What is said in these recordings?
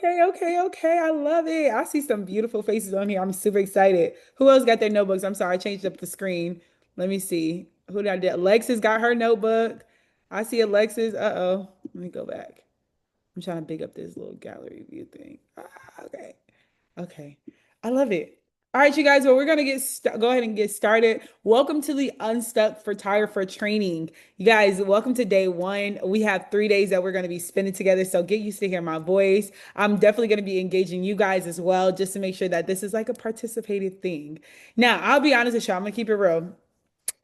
Okay. I love it. I see some beautiful faces on here. I'm super excited. Who else got their notebooks? I'm sorry, I changed up the screen. Let me see. Who did I do? Alexis got her notebook. I see Alexis. Uh-oh. Let me go back. I'm trying to big up this little gallery view thing. Okay. Okay. I love it. All right, you guys. Well, we're gonna go ahead and get started. Welcome to the Unstuck Photographer Training. You guys, welcome to day one. We have 3 days that we're gonna be spending together. So get used to hear my voice. I'm definitely gonna be engaging you guys as well, just to make sure that this is like a participated thing. Now, I'll be honest with you. I'm gonna keep it real.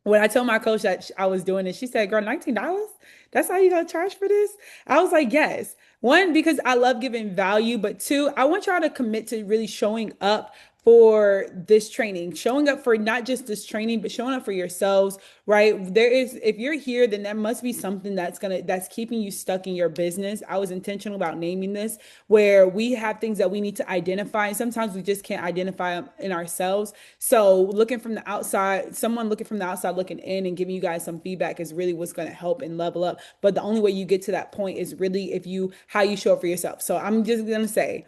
When I told my coach that I was doing this, she said, "Girl, $19? That's all you gonna charge for this?" I was like, "Yes." One, because I love giving value, but two, I want y'all to commit to really showing up for this training, showing up for not just this training, but showing up for yourselves, right? If you're here, then there must be something that's keeping you stuck in your business. I was intentional about naming this, where we have things that we need to identify, and sometimes we just can't identify them in ourselves. So looking from the outside, someone looking from the outside looking in and giving you guys some feedback is really what's going to help and level up. But the only way you get to that point is really if you how you show up for yourself. So I'm just gonna say,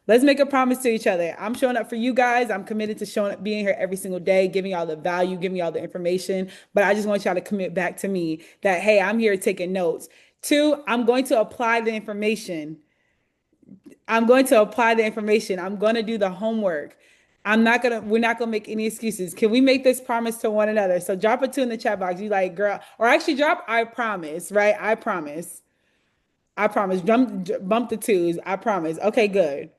let's make a promise to each other. I'm showing up for you guys. I'm committed to showing up, being here every single day, giving y'all the value, giving y'all the information. But I just want y'all to commit back to me that, hey, I'm here taking notes. Two, I'm going to apply the information. I'm going to apply the information. I'm going to do the homework. We're not gonna make any excuses. Can we make this promise to one another? So drop a two in the chat box. You like, girl, or actually drop, I promise, right? I promise. I promise. Bump the twos. I promise. Okay, good.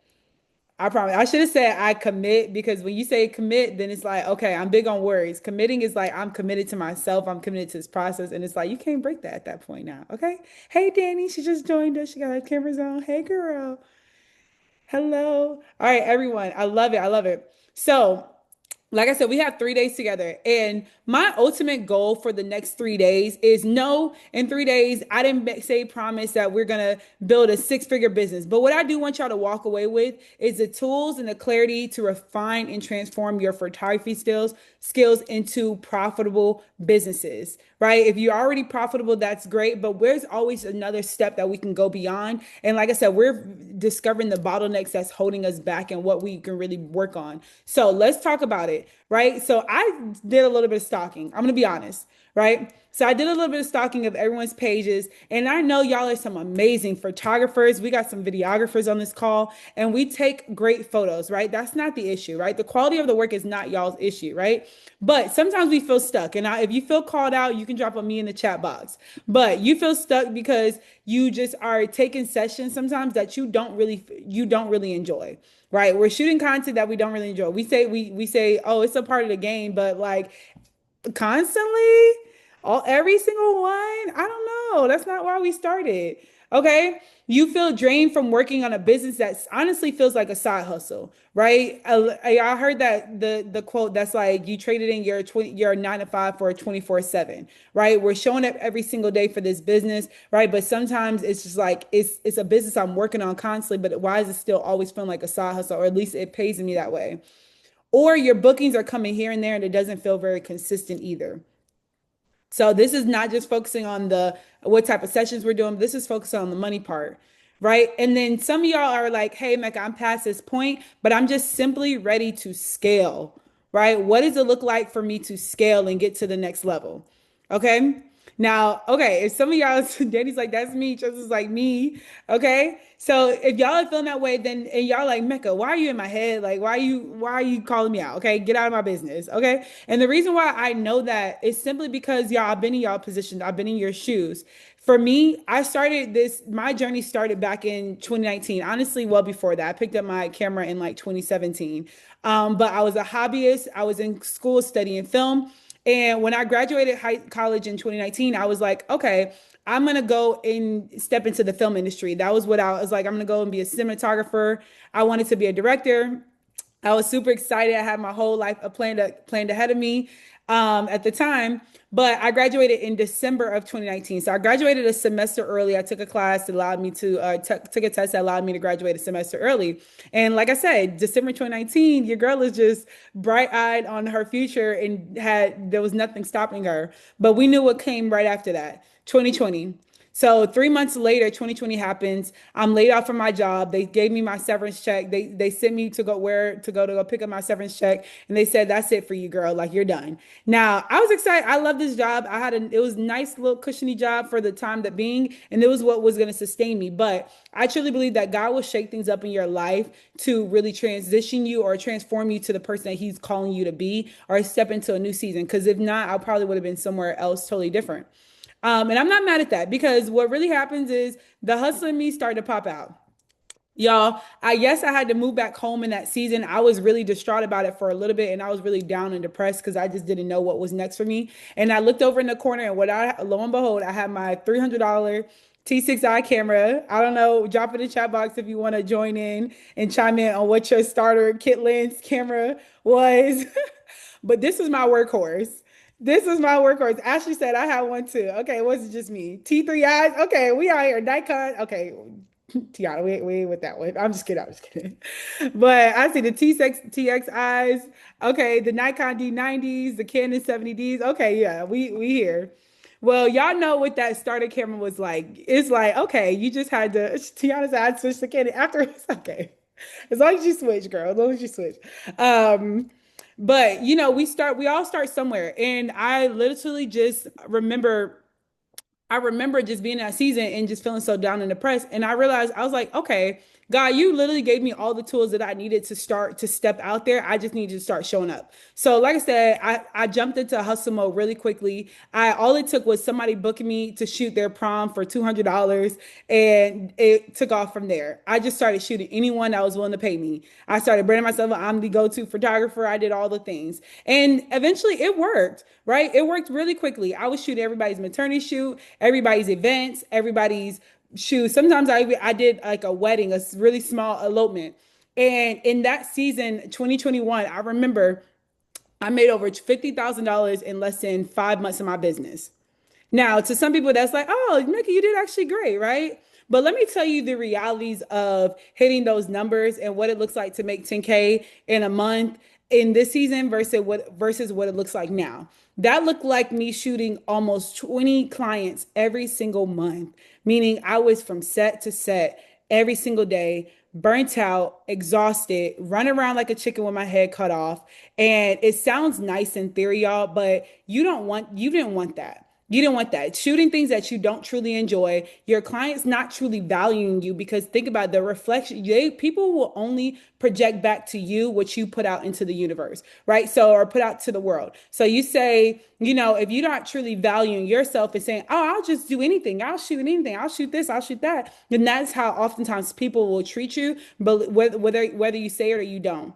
I promise. I should have said I commit, because when you say commit, then it's like, okay, I'm big on words. Committing is like I'm committed to myself. I'm committed to this process. And it's like you can't break that at that point now. Okay. Hey Danny, she just joined us. She got her cameras on. Hey girl. Hello. All right, everyone. I love it. I love it. So like I said, we have 3 days together. And my ultimate goal for the next 3 days is no, in 3 days, I didn't say promise that we're going to build a six-figure business. But what I do want y'all to walk away with is the tools and the clarity to refine and transform your photography skills into profitable businesses, right? If you're already profitable, that's great. But there's always another step that we can go beyond. And like I said, we're discovering the bottlenecks that's holding us back and what we can really work on. So let's talk about it, right? So I did a little bit of stalking. I'm going to be honest, right? So I did a little bit of stalking of everyone's pages, and I know y'all are some amazing photographers. We got some videographers on this call, and we take great photos, right? That's not the issue, right? The quality of the work is not y'all's issue, right? But sometimes we feel stuck. And if you feel called out, you can drop a me in the chat box. But you feel stuck because you just are taking sessions sometimes that you don't really enjoy, right? We're shooting content that we don't really enjoy. We say, oh, it's a part of the game, but like constantly, every single one, I don't know. That's not why we started. Okay. You feel drained from working on a business that honestly feels like a side hustle, right? I heard that the quote that's like you traded in your 9 to 5 for a 24/7, right? We're showing up every single day for this business, right? But sometimes it's just like it's a business I'm working on constantly, but why is it still always feeling like a side hustle, or at least it pays me that way? Or your bookings are coming here and there and it doesn't feel very consistent either. So this is not just focusing on the what type of sessions we're doing. This is focusing on the money part, right? And then some of y'all are like, "Hey, Mecca, I'm past this point, but I'm just simply ready to scale." Right? What does it look like for me to scale and get to the next level? Okay. Now, okay, if some of y'all, Danny's like, that's me, Trust like me. Okay. So if y'all are feeling that way, then and y'all like, Mecca, why are you in my head? Like, why are you calling me out? Okay, get out of my business. Okay. And the reason why I know that is simply because y'all, I've been in y'all position, I've been in your shoes. For me, my journey started back in 2019. Honestly, well before that. I picked up my camera in like 2017. But I was a hobbyist. I was in school studying film. And when I graduated college in 2019, I was like, okay, I'm going to go and step into the film industry. That was what I was like. I'm going to go and be a cinematographer. I wanted to be a director. I was super excited. I had my whole life planned ahead of me at the time. But I graduated in December of 2019. So I graduated a semester early. I took a class that allowed me to took a test that allowed me to graduate a semester early. And like I said, December 2019, your girl is just bright-eyed on her future and there was nothing stopping her. But we knew what came right after that. 2020. So 3 months later, 2020 happens. I'm laid off from my job. They gave me my severance check. They sent me to go pick up my severance check, and they said that's it for you, girl. Like you're done. Now I was excited. I love this job. It was a nice little cushiony job for the time that being, and it was what was going to sustain me. But I truly believe that God will shake things up in your life to really transition you or transform you to the person that He's calling you to be, or step into a new season. Because if not, I probably would have been somewhere else totally different. And I'm not mad at that because what really happens is the hustle in me started to pop out. Y'all, I guess I had to move back home in that season. I was really distraught about it for a little bit and I was really down and depressed because I just didn't know what was next for me. And I looked over in the corner and lo and behold, I had my $300 T6i camera. I don't know, drop in the chat box if you want to join in and chime in on what your starter kit lens camera was. But this was my workhorse. This is my workhorse. Ashley said I had one too. Okay, it wasn't just me. T3Is. Okay, we out here. Nikon. Okay, Tiana, we ain't with that one. I'm just kidding. I'm just kidding. But I see the T6 TXIs. Okay, the Nikon D90s, the Canon 70Ds. Okay, yeah, we here. Well, y'all know what that starter camera was like. It's like, okay, you just had to. Tiana said I switched to Canon after. It's okay. As long as you switch, girl. As long as you switch. Um, but we all start somewhere. And I literally just remember I remember just being in that season and just feeling so down and depressed. And I realized I was like, okay, God, you literally gave me all the tools that I needed to start to step out there. I just needed to start showing up. So, like I said, I jumped into hustle mode really quickly. I all it took was somebody booking me to shoot their prom for $200, and it took off from there. I just started shooting anyone that was willing to pay me. I started branding myself. I'm the go-to photographer. I did all the things, and eventually it worked. Right? It worked really quickly. I was shooting everybody's maternity shoot, everybody's events, everybody's shoes. Sometimes I did like a wedding, a really small elopement. And in that season, 2021, I remember I made over $50,000 in less than 5 months of my business. Now, to some people, that's like, oh, Nikki, you did actually great, right? But let me tell you the realities of hitting those numbers and what it looks like to make 10K in a month in this season versus what it looks like now. That looked like me shooting almost 20 clients every single month, meaning I was from set to set every single day, burnt out, exhausted, running around like a chicken with my head cut off. And it sounds nice in theory, y'all, but you didn't want that. You didn't want that. Shooting things that you don't truly enjoy, your clients not truly valuing you because think about the reflection. People will only project back to you what you put out into the universe, right? So, or put out to the world. So you say, if you're not truly valuing yourself and saying, oh, I'll just do anything. I'll shoot anything. I'll shoot this. I'll shoot that. Then that's how oftentimes people will treat you, but whether you say it or you don't.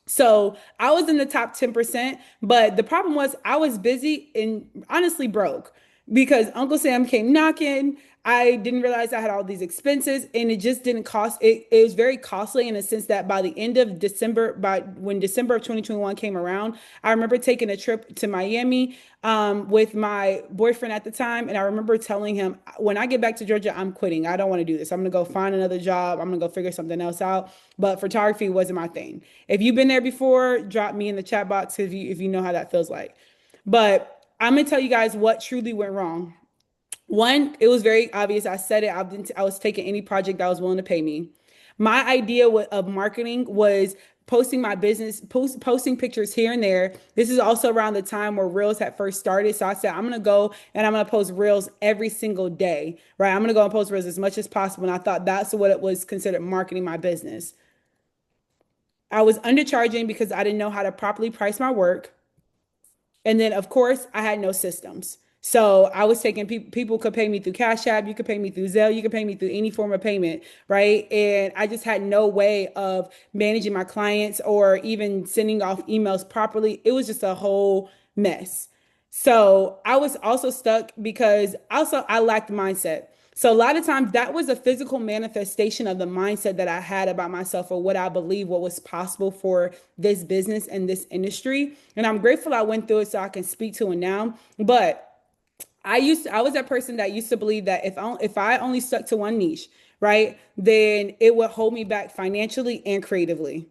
So I was in the top 10%, but the problem was I was busy and honestly broke because Uncle Sam came knocking. I didn't realize I had all these expenses and it just didn't cost it was very costly in the sense that by the end of December, by when December of 2021 came around, I remember taking a trip to Miami with my boyfriend at the time. And I remember telling him, when I get back to Georgia, I'm quitting. I don't want to do this. I'm going to go find another job. I'm going to go figure something else out. But photography wasn't my thing. If you've been there before, drop me in the chat box if you know how that feels like. But I'm going to tell you guys what truly went wrong. One, it was very obvious. I said it. I was taking any project that was willing to pay me. My idea of marketing was posting my business, posting pictures here and there. This is also around the time where Reels had first started. So I said, I'm going to go and I'm going to post Reels every single day, right? I'm going to go and post Reels as much as possible. And I thought that's what it was considered marketing my business. I was undercharging because I didn't know how to properly price my work. And then, of course, I had no systems. So I was taking people could pay me through Cash App, you could pay me through Zelle, you could pay me through any form of payment, right? And I just had no way of managing my clients or even sending off emails properly. It was just a whole mess. So I was also stuck because also I lacked mindset. So a lot of times that was a physical manifestation of the mindset that I had about myself or what I believe what was possible for this business and this industry. And I'm grateful I went through it so I can speak to it now. But I was that person that used to believe that if I only stuck to one niche, right, then it would hold me back financially and creatively.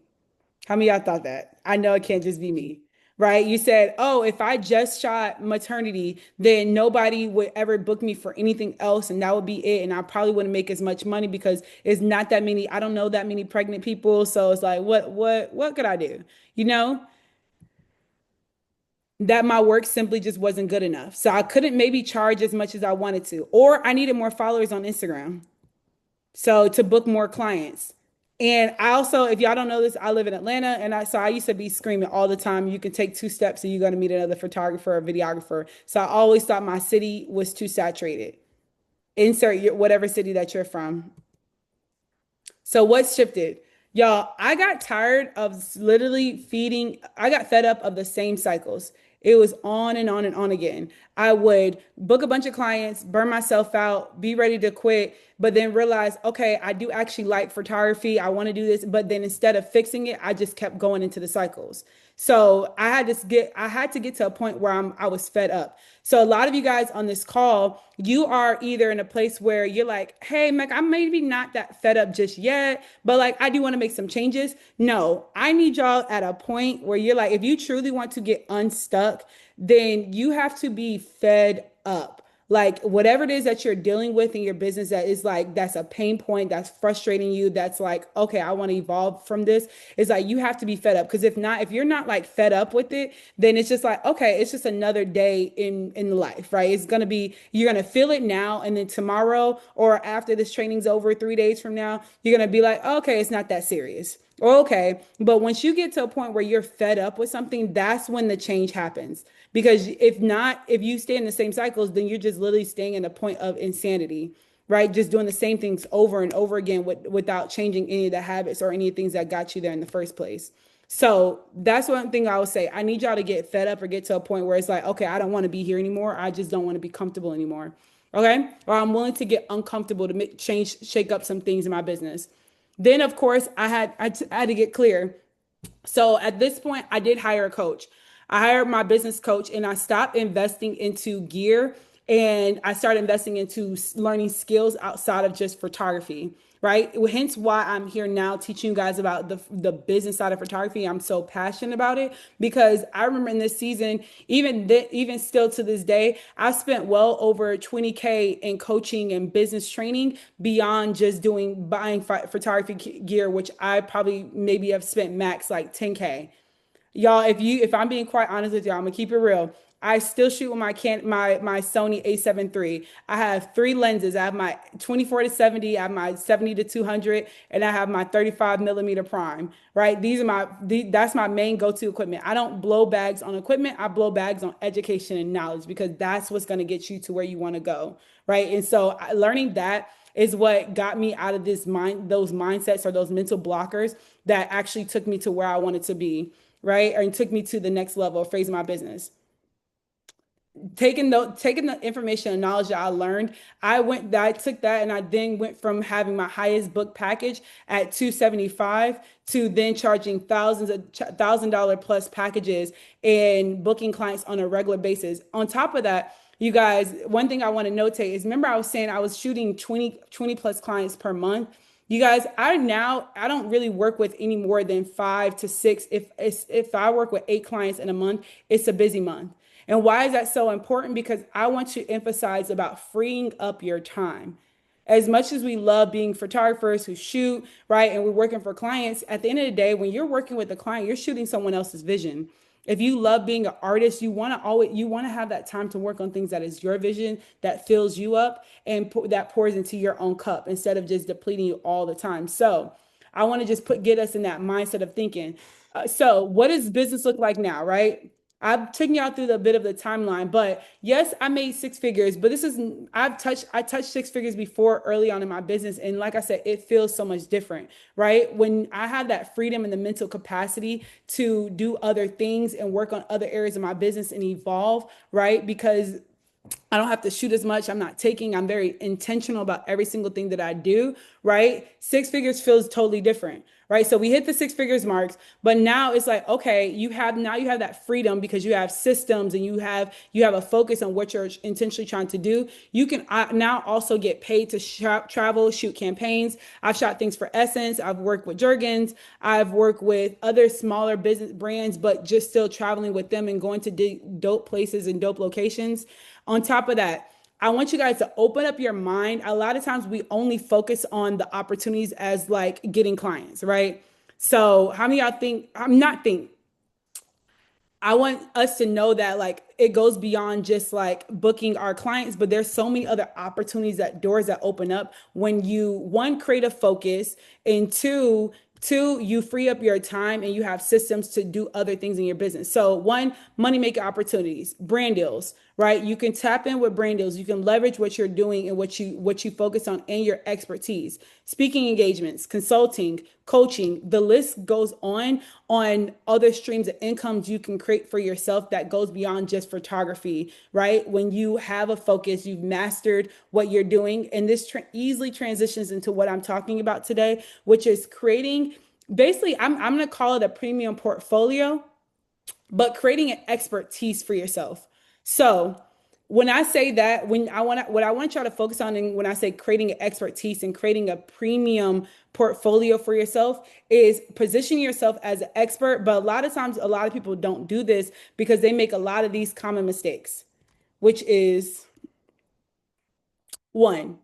How many of y'all thought that? I know it can't just be me. right? You said, oh, if I just shot maternity, then nobody would ever book me for anything else, and that would be it. And I probably wouldn't make as much money because it's not that many, I don't know that many pregnant people. So it's like, what could I do? You know, that my work simply just wasn't good enough. So I couldn't maybe charge as much as I wanted to, or I needed more followers on Instagram. So to book more clients. And I also, if y'all don't know this, I live in Atlanta, and I used to be screaming all the time. You can take two steps and you're gonna meet another photographer or videographer. So I always thought my city was too saturated. Insert whatever city that you're from. So what's shifted? Y'all, I got tired of literally feeding, I got fed up of the same cycles. It was on and on and on again. I would book a bunch of clients, burn myself out, be ready to quit, but then realize, okay, I do actually like photography. I want to do this. But then instead of fixing it, I just kept going into the cycles. So I had to get to a point where I was fed up. So a lot of you guys on this call, you are either in a place where you're like, hey, Mac, I'm maybe not that fed up just yet, but like I do want to make some changes. No, I need y'all at a point where you're like, if you truly want to get unstuck, then you have to be fed up. Like whatever it is that you're dealing with in your business that is like that's a pain point, that's frustrating you, that's like, okay, I want to evolve from this. It's like you have to be fed up. Because if not, if you're not like fed up with it, then it's just like, okay, it's just another day in the life, right? It's gonna be, you're gonna feel it now, and then tomorrow or after this training's over 3 days from now, you're gonna be like, okay, it's not that serious. Okay. But once you get to a point where you're fed up with something, that's when the change happens. Because if not, if you stay in the same cycles, then you're just literally staying in a point of insanity, right? Just doing the same things over and over again without changing any of the habits or any of the things that got you there in the first place. So that's one thing I would say. I need y'all to get fed up or get to a point where it's like, okay, I don't want to be here anymore. I just don't want to be comfortable anymore. Okay. Or I'm willing to get uncomfortable to make, change, shake up some things in my business. Then, of course, I had to get clear. So at this point, I did hire a coach. I hired my business coach, and I stopped investing into gear, and I started investing into learning skills outside of just photography, right? Hence why I'm here now teaching you guys about the business side of photography. I'm so passionate about it because I remember in this season, even still to this day, I spent well over 20K in coaching and business training beyond just doing buying photography gear, which I probably maybe have spent max like 10K. Y'all, if I'm being quite honest with y'all, I'm gonna keep it real. I still shoot with my Sony A7 III. I have three lenses. I have my 24 to 70, I have my 70 to 200, and I have my 35 millimeter prime. Right? That's my main go-to equipment. I don't blow bags on equipment. I blow bags on education and knowledge because that's what's gonna get you to where you want to go. Right? And so learning that is what got me out of those mindsets or those mental blockers that actually took me to where I wanted to be, right? Or it took me to the next level of phrasing my business. Taking the information and knowledge that I learned, I took that and I then went from having my highest book package at 275 to then charging $1,000 plus packages and booking clients on a regular basis. On top of that, you guys, one thing I want to notate is remember I was saying I was shooting 20 plus clients per month. You guys, I don't really work with any more than 5 to 6. If I work with 8 clients in a month, it's a busy month. And why is that so important? Because I want to emphasize about freeing up your time. As much as we love being photographers who shoot, right, and we're working for clients, at the end of the day, when you're working with a client, you're shooting someone else's vision. If you love being an artist, you want to have that time to work on things that is your vision, that fills you up and that pours into your own cup instead of just depleting you all the time. So I want to just get us in that mindset of thinking. So what does business look like now, right? I've taken y'all through the bit of the timeline, but yes, I made 6 figures, but I touched 6 figures before early on in my business. And like I said, it feels so much different, right? When I have that freedom and the mental capacity to do other things and work on other areas of my business and evolve, right? Because I don't have to shoot as much. I'm not taking, I'm very intentional about every single thing that I do, right? Six figures feels totally different, right? So we hit the six figures marks, but now it's like, okay, you have that freedom because you have systems and you have a focus on what you're intentionally trying to do. You can now also get paid to travel, shoot campaigns. I've shot things for Essence. I've worked with Jergens. I've worked with other smaller business brands, but just still traveling with them and going to dope places and dope locations. On top of that, I want you guys to open up your mind. A lot of times we only focus on the opportunities as like getting clients, right? So how many of y'all think, I'm not think, I want us to know that like it goes beyond just like booking our clients, but there's so many other opportunities, that doors that open up when you, one, create a focus, and two, you free up your time and you have systems to do other things in your business. So one, money making opportunities, brand deals, right? You can tap in with brand deals. You can leverage what you're doing and what you focus on and your expertise. Speaking engagements, consulting, coaching, the list goes on other streams of incomes you can create for yourself that goes beyond just photography, right? When you have a focus, you've mastered what you're doing, and this easily transitions into what I'm talking about today, which is creating, basically, I'm going to call it a premium portfolio, but creating an expertise for yourself. So when I say that, when I want to, what I want y'all to focus on, and when I say creating an expertise and creating a premium portfolio for yourself, is position yourself as an expert. But a lot of times, a lot of people don't do this because they make a lot of these common mistakes, which is one,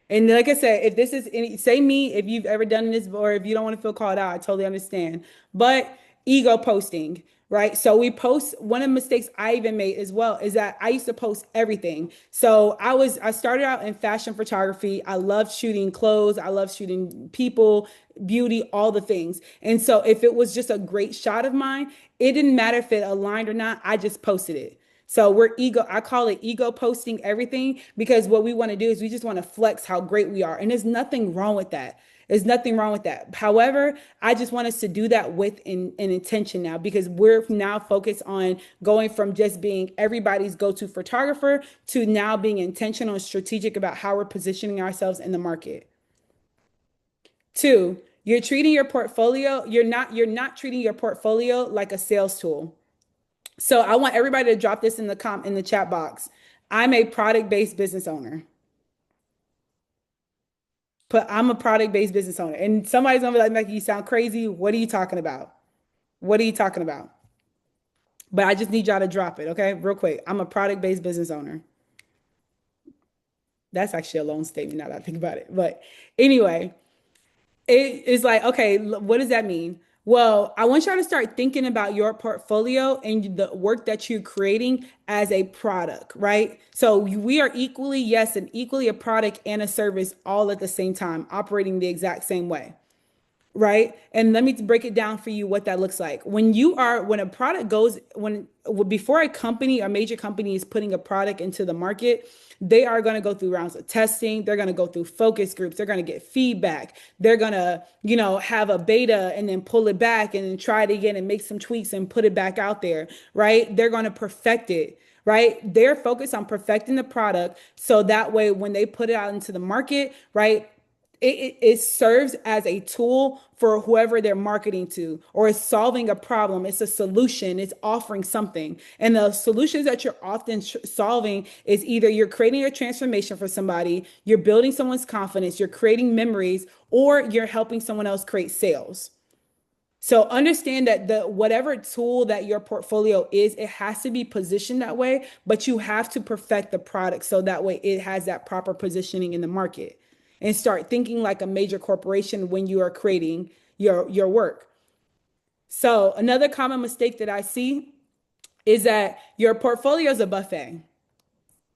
and like I said, if this is any, say me, if you've ever done this, or if you don't want to feel called out, I totally understand. But ego posting, right? So we post, one of the mistakes I even made as well is that I used to post everything. So I started out in fashion photography. I loved shooting clothes. I love shooting people, beauty, all the things. And so if it was just a great shot of mine, it didn't matter if it aligned or not. I just posted it. So we're ego, I call it ego posting everything, because what we want to do is we just want to flex how great we are. And there's nothing wrong with that. There's nothing wrong with that. However, I just want us to do that with an intention now, because we're now focused on going from just being everybody's go-to photographer to now being intentional and strategic about how we're positioning ourselves in the market. Two, you're not treating your portfolio like a sales tool. So I want everybody to drop this in the chat box. I'm a product-based business owner. But I'm a product-based business owner. And somebody's gonna be like, Becky, you sound crazy. What are you talking about? What are you talking about? But I just need y'all to drop it, okay? Real quick. I'm a product-based business owner. That's actually a loan statement now that I think about it. But anyway, it is like, okay, what does that mean? Well, I want y'all to start thinking about your portfolio and the work that you're creating as a product, right? So we are equally, yes, and equally a product and a service all at the same time, operating the exact same way, right? And let me break it down for you what that looks like. When a product goes, before a company, a major company is putting a product into the market, they are going to go through rounds of testing. They're going to go through focus groups. They're going to get feedback. They're going to, have a beta and then pull it back and then try it again and make some tweaks and put it back out there, right? They're going to perfect it. Right? They're focused on perfecting the product so that way when they put it out into the market, right? It serves as a tool for whoever they're marketing to, or is solving a problem. It's a solution. It's offering something. And the solutions that you're often solving is either you're creating a transformation for somebody, you're building someone's confidence, you're creating memories, or you're helping someone else create sales. So understand that the whatever tool that your portfolio is, it has to be positioned that way, but you have to perfect the product so that way it has that proper positioning in the market. And start thinking like a major corporation when you are creating your work. So another common mistake that I see is that your portfolio is a buffet.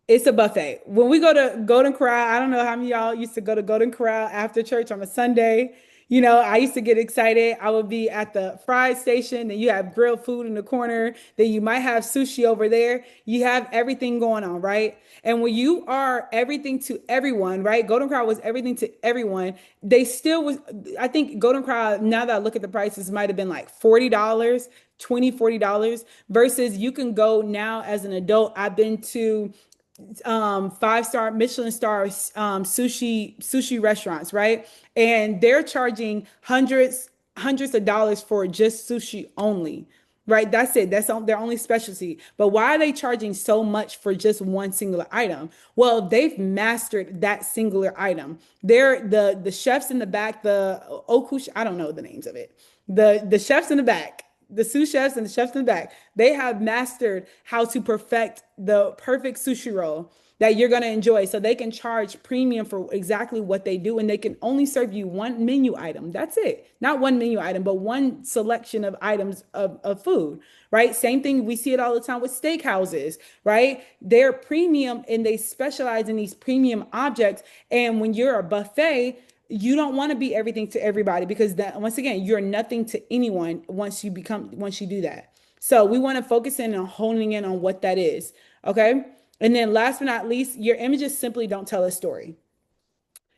It's a buffet. When we go to Golden Corral, I don't know how many of y'all used to go to Golden Corral after church on a Sunday. I used to get excited. I would be at the fried station, and you have grilled food in the corner. Then you might have sushi over there. You have everything going on, right? And when you are everything to everyone, right? Golden Corral was everything to everyone. They still was, I think Golden Corral, now that I look at the prices, might have been like $40, $20, $40, versus you can go now as an adult. I've been to 5-star Michelin star sushi restaurants, right? And they're charging hundreds of dollars for just sushi only. Right, that's it. Their only specialty. But why are they charging so much for just one singular item? Well, they've mastered that singular item. They're the chefs in the back, the okush, I don't know the names of it. The chefs in the back, the sous chefs and the chefs in the back, they have mastered how to perfect the perfect sushi roll that you're going to enjoy. So they can charge premium for exactly what they do, and they can only serve you one menu item. That's it. Not one menu item, but one selection of items of food, right? Same thing. We see it all the time with steakhouses, right? They're premium and they specialize in these premium objects. And when you're a buffet, you don't want to be everything to everybody, because that, once again, you're nothing to anyone once you do that. So we want to focus in on honing in on what that is. Okay. And then last but not least, your images simply don't tell a story.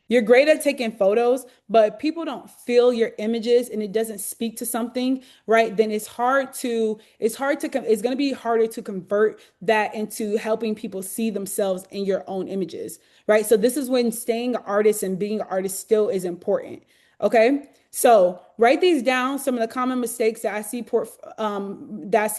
You're great at taking photos, but if people don't feel your images and it doesn't speak to something, right? Then it's going to be harder to convert that into helping people see themselves in your own images, right? So this is when staying an artist and being an artist still is important. Okay. So write these down. Some of the common mistakes that I see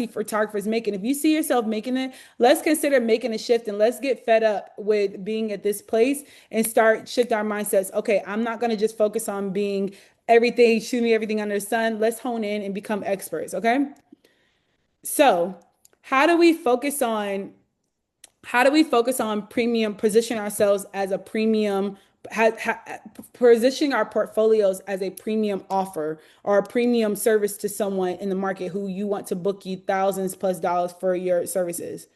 photographers making. If you see yourself making it, let's consider making a shift and let's get fed up with being at this place and start shift our mindsets. Okay, I'm not going to just focus on being everything, shooting everything under the sun. Let's hone in and become experts. Okay. So how do we focus on premium, position ourselves as a premium, positioning our portfolios as a premium offer or a premium service to someone in the market who you want to book you thousands plus dollars for your services?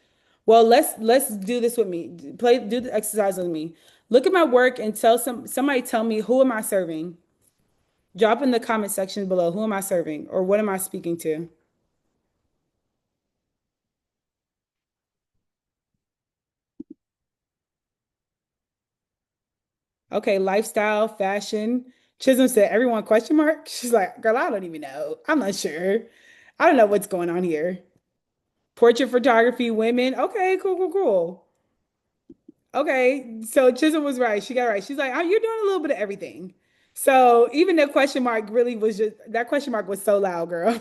Well, let's do this with me. Do the exercise with me. Look at my work and somebody tell me, who am I serving? Drop in the comment section below, who am I serving or what am I speaking to? Okay, lifestyle, fashion. Chisholm said, everyone question mark. She's like, girl, I don't even know. I'm not sure. I don't know what's going on here. Portrait photography, women. Okay, cool, cool, cool. Okay, so Chisholm was right. She got it right. She's like, oh, you're doing a little bit of everything. So even the question mark really was just that question mark was so loud, girl.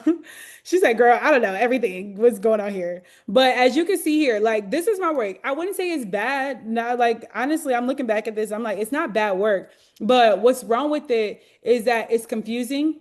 She said, girl, I don't know everything. What's going on here? But as you can see here, like this is my work. I wouldn't say it's bad. Not like honestly, I'm looking back at this. I'm like, it's not bad work. But what's wrong with it is that it's confusing.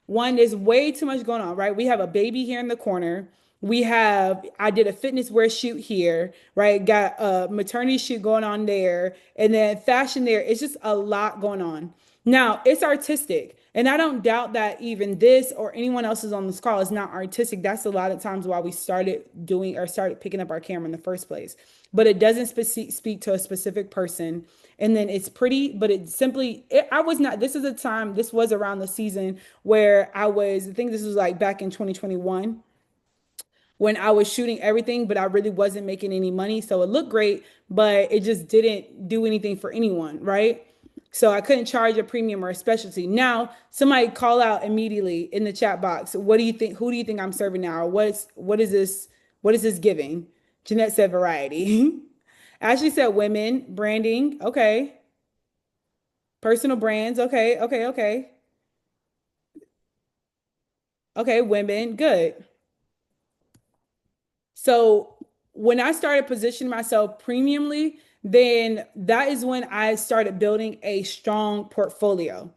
One, there's way too much going on, right? We have a baby here in the corner. I did a fitness wear shoot here, right? Got a maternity shoot going on there, and then fashion there. It's just a lot going on. Now, it's artistic. And I don't doubt that even this or anyone else is on this call is not artistic. That's a lot of times why we started picking up our camera in the first place. But it doesn't speak to a specific person. And then it's pretty, but I was not, this is a time, this was around the season where I think this was like back in 2021 when I was shooting everything, but I really wasn't making any money. So it looked great, but it just didn't do anything for anyone, right? So I couldn't charge a premium or a specialty. Now, somebody call out immediately in the chat box. What do you think? Who do you think I'm serving now? Or what is this? What is this giving? Jeanette said variety. Ashley said women, branding. Okay. Personal brands. Okay. Okay. Okay. Okay. Women. Good. So when I started positioning myself premiumly, then that is when I started building a strong portfolio.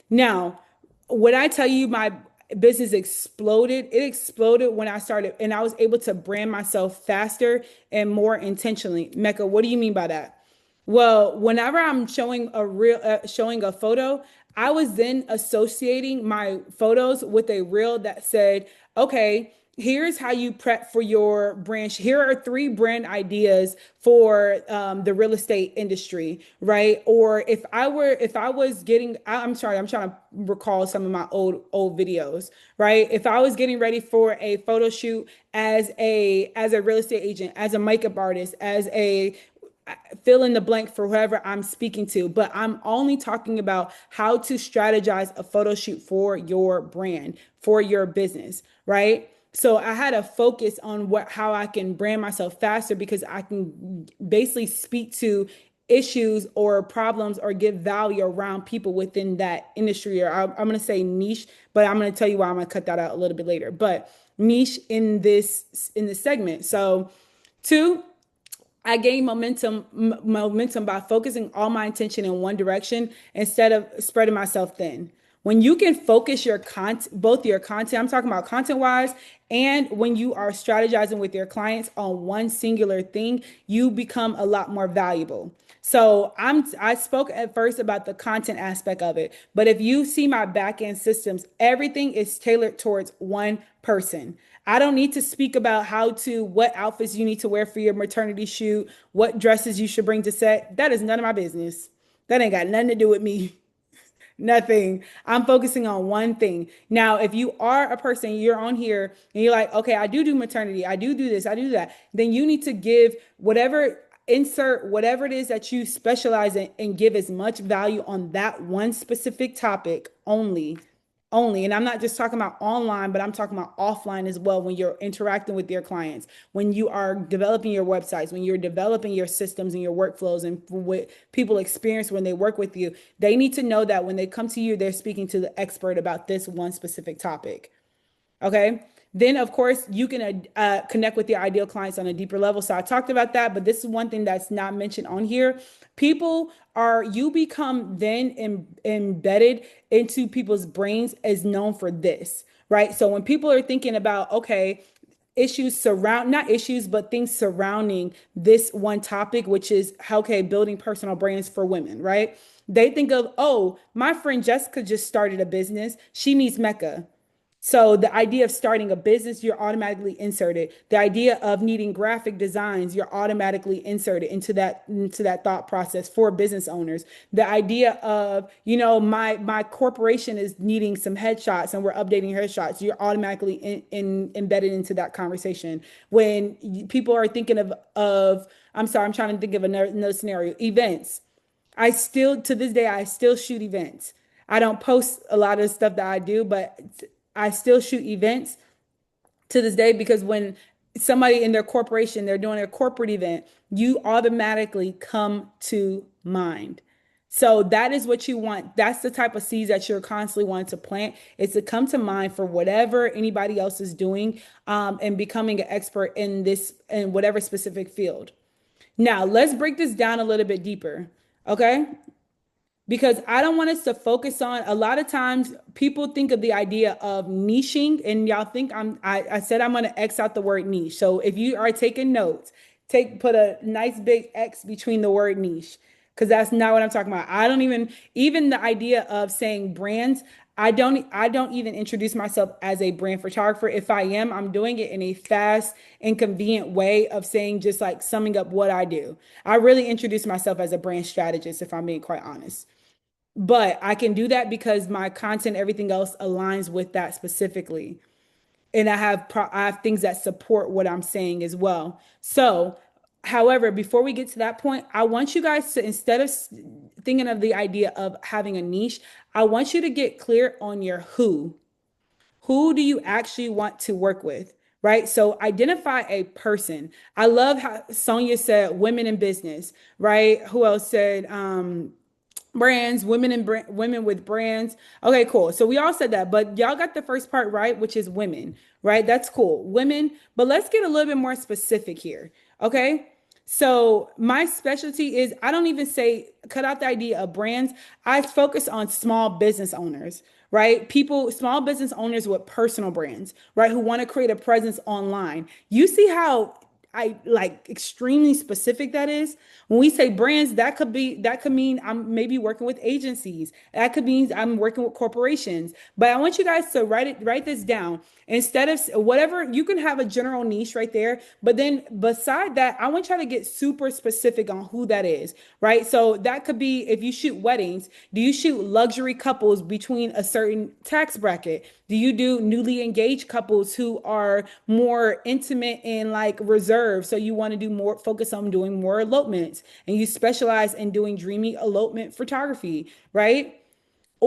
Now, when I tell you my business exploded, it exploded when I started and I was able to brand myself faster and more intentionally. Mecca, what do you mean by that? Well, whenever I'm showing a photo, I was then associating my photos with a reel that said, okay, here's how you prep for your brand. Here are three brand ideas for the real estate industry, right? Or if I was getting, I'm sorry, I'm trying to recall some of my old videos, right? If I was getting ready for a photo shoot as a real estate agent, as a makeup artist, as a fill in the blank for whoever I'm speaking to, but I'm only talking about how to strategize a photo shoot for your brand, for your business, right? So I had to focus on how I can brand myself faster because I can basically speak to issues or problems or give value around people within that industry. Or I'm going to say niche, but I'm going to tell you why I'm going to cut that out a little bit later. But niche in this segment. So two, I gain momentum by focusing all my attention in one direction instead of spreading myself thin. When you can focus your content, both your content, I'm talking about content wise, and when you are strategizing with your clients on one singular thing, you become a lot more valuable. So I spoke at first about the content aspect of it, but if you see my back end systems, everything is tailored towards one person. I don't need to speak about what outfits you need to wear for your maternity shoot, what dresses you should bring to set. That is none of my business. That ain't got nothing to do with me. Nothing. I'm focusing on one thing. Now, if you are a person, you're on here and you're like, okay, I do maternity, I do this, I do that, then you need to give insert whatever it is that you specialize in and give as much value on that one specific topic only. And I'm not just talking about online, but I'm talking about offline as well. When you're interacting with your clients, when you are developing your websites, when you're developing your systems and your workflows, and what people experience when they work with you, they need to know that when they come to you, they're speaking to the expert about this one specific topic. Okay. Then, of course, you can connect with your ideal clients on a deeper level. So I talked about that, but this is one thing that's not mentioned on here. You become then embedded into people's brains as known for this, right? So when people are thinking about, okay, not issues, but things surrounding this one topic, which is, okay, building personal brands for women, right? They think of, oh, my friend Jessica just started a business. She needs Mecca. So the idea of starting a business, you're automatically inserted. The idea of needing graphic designs, you're automatically inserted into that thought process for business owners. The idea of, my corporation is needing some headshots and we're updating headshots, you're automatically embedded into that conversation. When people are thinking of I'm sorry, I'm trying to think of another scenario, events. To this day, I still shoot events. I don't post a lot of stuff that I do, but I still shoot events to this day because when somebody in their corporation, they're doing a corporate event, you automatically come to mind. So that is what you want. That's the type of seeds that you're constantly wanting to plant, is to come to mind for whatever anybody else is doing, and becoming an expert in whatever specific field. Now, let's break this down a little bit deeper. Okay. Because I don't want us to focus on, a lot of times people think of the idea of niching, and y'all think I said I'm going to X out the word niche. So if you are taking notes, put a nice big X between the word niche, because that's not what I'm talking about. I don't even the idea of saying brands. I don't even introduce myself as a brand photographer. If I am, I'm doing it in a fast and convenient way of saying, just like summing up what I do. I really introduce myself as a brand strategist, if I'm being quite honest. But I can do that because my content, everything else aligns with that specifically. And I have things that support what I'm saying as well. So, however, before we get to that point, I want you guys to, instead of thinking of the idea of having a niche, I want you to get clear on your who. Who do you actually want to work with? Right. So identify a person. I love how Sonia said women in business, right? Who else said brands, women with brands. Okay, cool. So we all said that, but y'all got the first part right, which is women, right? That's cool. Women, but let's get a little bit more specific here. Okay. So my specialty is, I don't even say cut out the idea of brands. I focus on small business owners, right? Small business owners with personal brands, right? Who want to create a presence online. You see how I like extremely specific that is. When we say brands, that could mean I'm maybe working with agencies. That could mean I'm working with corporations. But I want you guys to write this down. Instead of whatever, you can have a general niche right there. But then beside that, I want y'all to get super specific on who that is, right? So that could be, if you shoot weddings, do you shoot luxury couples between a certain tax bracket? Do you do newly engaged couples who are more intimate and like reserved? So you want to do more, focus on doing more elopements, and you specialize in doing dreamy elopement photography, right?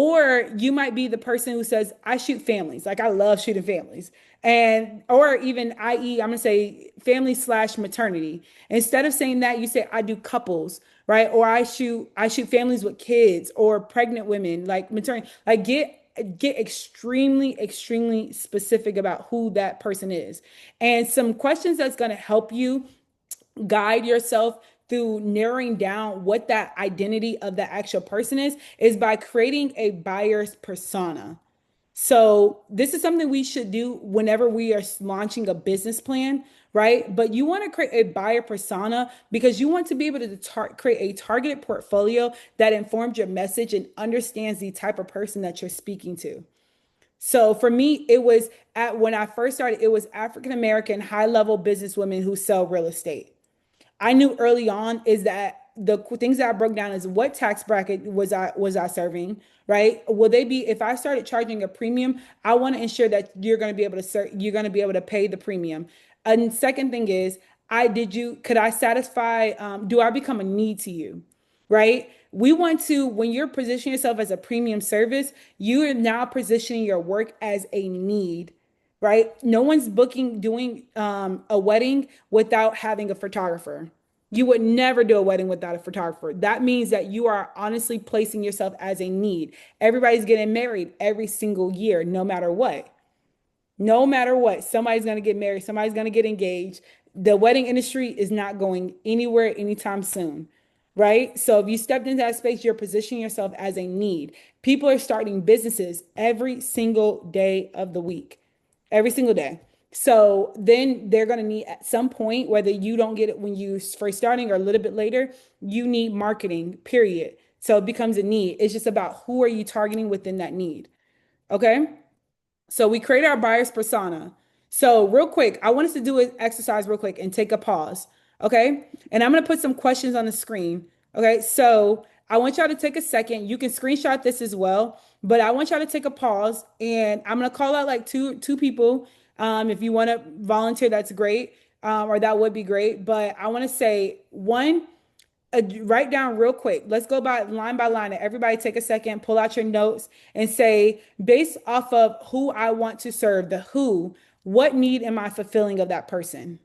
Or you might be the person who says, I shoot families. Like I love shooting families. And or even i.e. I'm gonna say family slash maternity. Instead of saying that, you say I do couples, right? Or I shoot families with kids or pregnant women, like maternity. Like get extremely specific about who that person is. And some questions that's going to help you guide yourself through narrowing down what that identity of the actual person is by creating a buyer's persona. So this is something we should do whenever we are launching a business plan, right? But you want to create a buyer persona because you want to be able to create a targeted portfolio that informs your message and understands the type of person that you're speaking to. So for me, it was at when I first started, it was African American high level business women who sell real estate. I knew early on is that the things that I broke down is what tax bracket was I serving, right? Will they be if I started charging a premium, I want to ensure that you're going to be able to pay the premium. And second thing is, I did you could I satisfy do I become a need to you? Right? We want to, when you're positioning yourself as a premium service, you are now positioning your work as a need, right? No one's doing a wedding without having a photographer. You would never do a wedding without a photographer. That means that you are honestly placing yourself as a need. Everybody's getting married every single year, no matter what. No matter what, somebody's going to get married, somebody's going to get engaged. The wedding industry is not going anywhere anytime soon, right? So if you stepped into that space, you're positioning yourself as a need. People are starting businesses every single day of the week, every single day. So then they're going to need at some point, whether you don't get it when you first starting or a little bit later, you need marketing, period. So it becomes a need. It's just about who are you targeting within that need. Okay. So we create our buyer's persona. So real quick, I want us to do an exercise real quick and take a pause. Okay. And I'm going to put some questions on the screen. Okay. So I want y'all to take a second. You can screenshot this as well, but I want y'all to take a pause and I'm going to call out like two people. If you want to volunteer, that's great. Or that would be great. But I want to say one, write down real quick. Let's go by line. Everybody take a second, pull out your notes and say, based off of who I want to serve, the who, what need am I fulfilling of that person?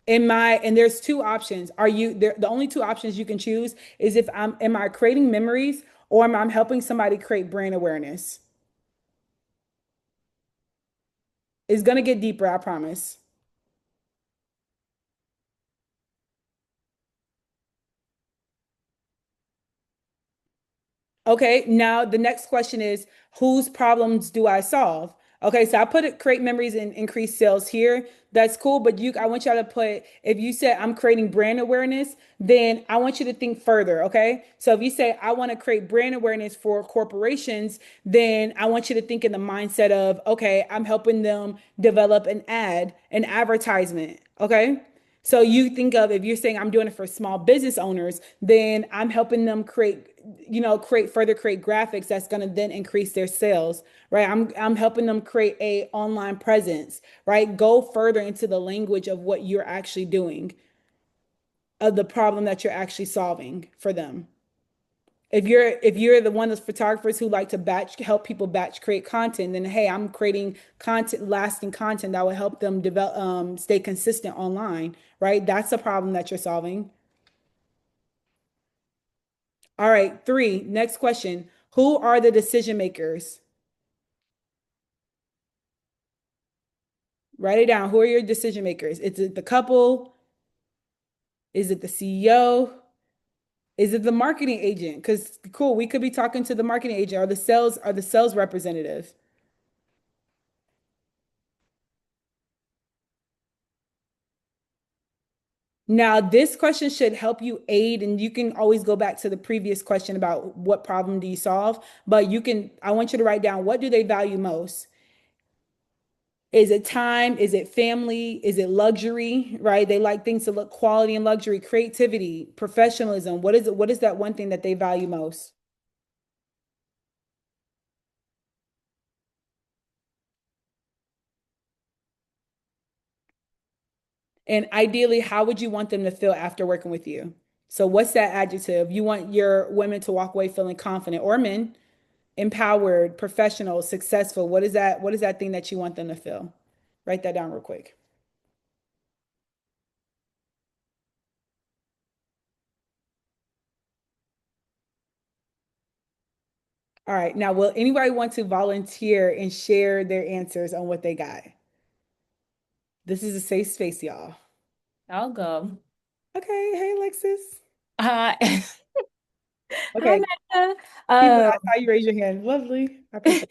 And there's two options. Are you there? The only two options you can choose is if am I creating memories or am I helping somebody create brand awareness? It's gonna get deeper, I promise. Okay, now the next question is whose problems do I solve? Okay, so I put it create memories and increase sales here. That's cool, but I want y'all to put if you said I'm creating brand awareness, then I want you to think further, okay? So if you say I want to create brand awareness for corporations, then I want you to think in the mindset of okay, I'm helping them develop an advertisement, okay? So you think of if you're saying I'm doing it for small business owners, then I'm helping them create graphics that's going to then increase their sales, right? I'm helping them create a online presence, right? Go further into the language of what you're actually doing, of the problem that you're actually solving for them. If you're the one of those photographers who like to batch help people batch create content, then hey, I'm creating content, lasting content that will help them develop stay consistent online, right? That's a problem that you're solving. All right, three, next question. Who are the decision makers? Write it down. Who are your decision makers? Is it the couple? Is it the CEO? Is it the marketing agent? Because cool, we could be talking to the marketing agent or the sales representative. Now, this question should help you aid, and you can always go back to the previous question about what problem do you solve, but I want you to write down what do they value most? Is it time? Is it family? Is it luxury? Right? They like things to look quality and luxury, creativity, professionalism. What is it? What is that one thing that they value most? And ideally, how would you want them to feel after working with you? So, what's that adjective? You want your women to walk away feeling confident or men. empowered, professional, successful. What is that thing that you want them to feel? Write that down real quick. All right. Now, will anybody want to volunteer and share their answers on what they got? This is a safe space, y'all. I'll go. Okay. Hey, Alexis. Hi. Hi, Okay. Mecca. I saw you raise your hand. Lovely. I appreciate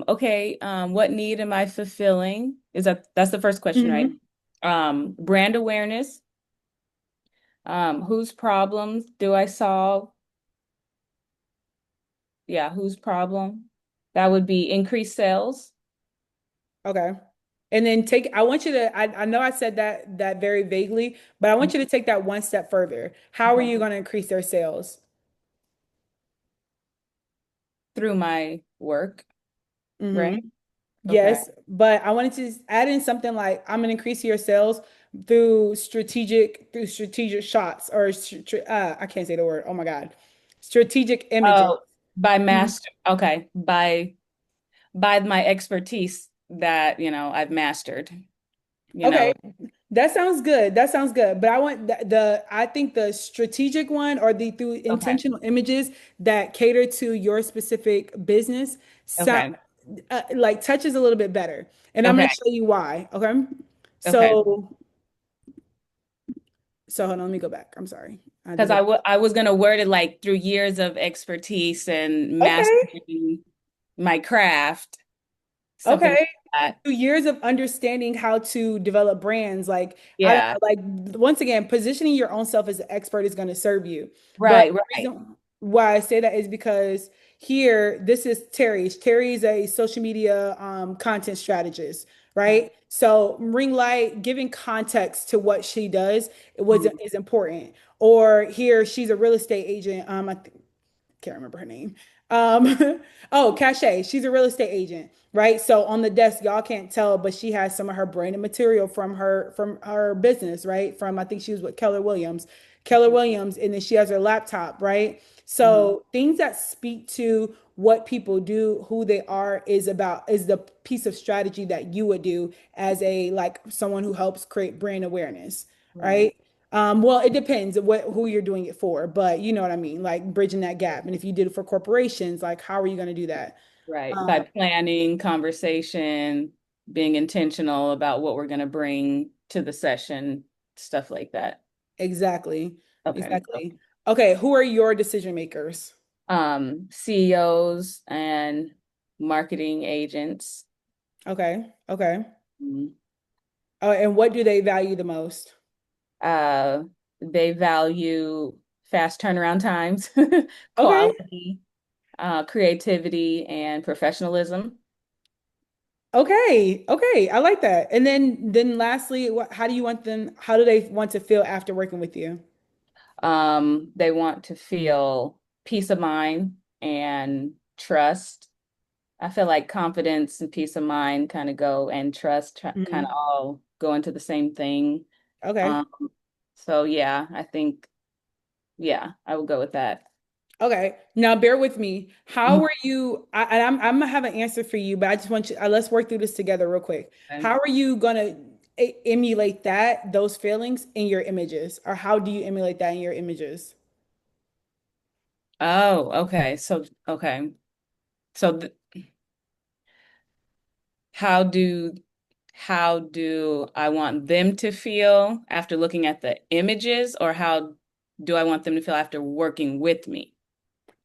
Okay. What need am I fulfilling? That's the first it. question, right? Brand awareness. Whose problems do I solve? Yeah, whose problem? That would be increased sales. Okay. And then I want you to, I know I said that very vaguely, but I want you to take that one step further. How are Okay. you going to increase their sales? Through my work, right? Hmm. Okay. Yes, but I wanted to add in something like I'm going to increase your sales through strategic shots or I can't say the word. Oh my God. Strategic images. Oh, by Mhm. master. Okay. By my expertise that, I've mastered, you Okay. know. That sounds good. That sounds good. But I want I think the strategic one or the through Okay. intentional images that cater to your specific business sound Okay. like touches a little bit better. And I'm going Okay. to show you why. Okay. Okay. So hold on, let me go back. I'm sorry. I Because did it. I was gonna word it like through years of expertise and Okay. mastering my craft, something like Okay. that. Through years of understanding how to develop brands, like I don't Yeah. know, like once again, positioning your own self as an expert is going to serve you. But Right, the right. reason why I say that is because here, this is Terry. Terry is a social media content strategist, right? So ring light, giving context to what she does Mhm. is important. Or here, she's a real estate agent. Can't remember her name. Oh, Cachet. She's a real estate agent, right? So on the desk, y'all can't tell, but she has some of her branded material from her business, right? From I think she was with Keller Williams. Keller Williams, and then she has her laptop, right? Mhm. So things that speak to what people do, who they are, is the piece of strategy that you would do as a like someone who helps create brand awareness, Right, right? Well, it depends who you're doing it for, but you know what I mean, like bridging that gap. And if you did it for corporations, like how are you going to do that? right. By Um, planning, conversation, being intentional about what we're gonna bring to the session, stuff like that. exactly, Okay. exactly. Okay, who are your decision makers? CEOs and marketing agents. Okay, okay. Mhm. And what do they value the most? Uh, they value fast turnaround times, Okay, quality, creativity, and professionalism. okay, okay. I like that. And then lastly, how do you want them? How do they want to feel after working with you? They want to feel peace of mind and trust. I feel like confidence and peace of mind kind of go and trust kind of Mhm. all go into the same thing. Okay. Um, so yeah, I think, yeah, I would go with that. Okay, now bear with me. How Mhm. are you? I'm gonna have an answer for you, but I just want you. Let's work through this together real quick. Okay. How are you gonna emulate those feelings in your images, or how do you emulate that in your images? Oh, okay. Okay. So th how do how do I want them to feel after looking at the images, or how do I want them to feel after working with me?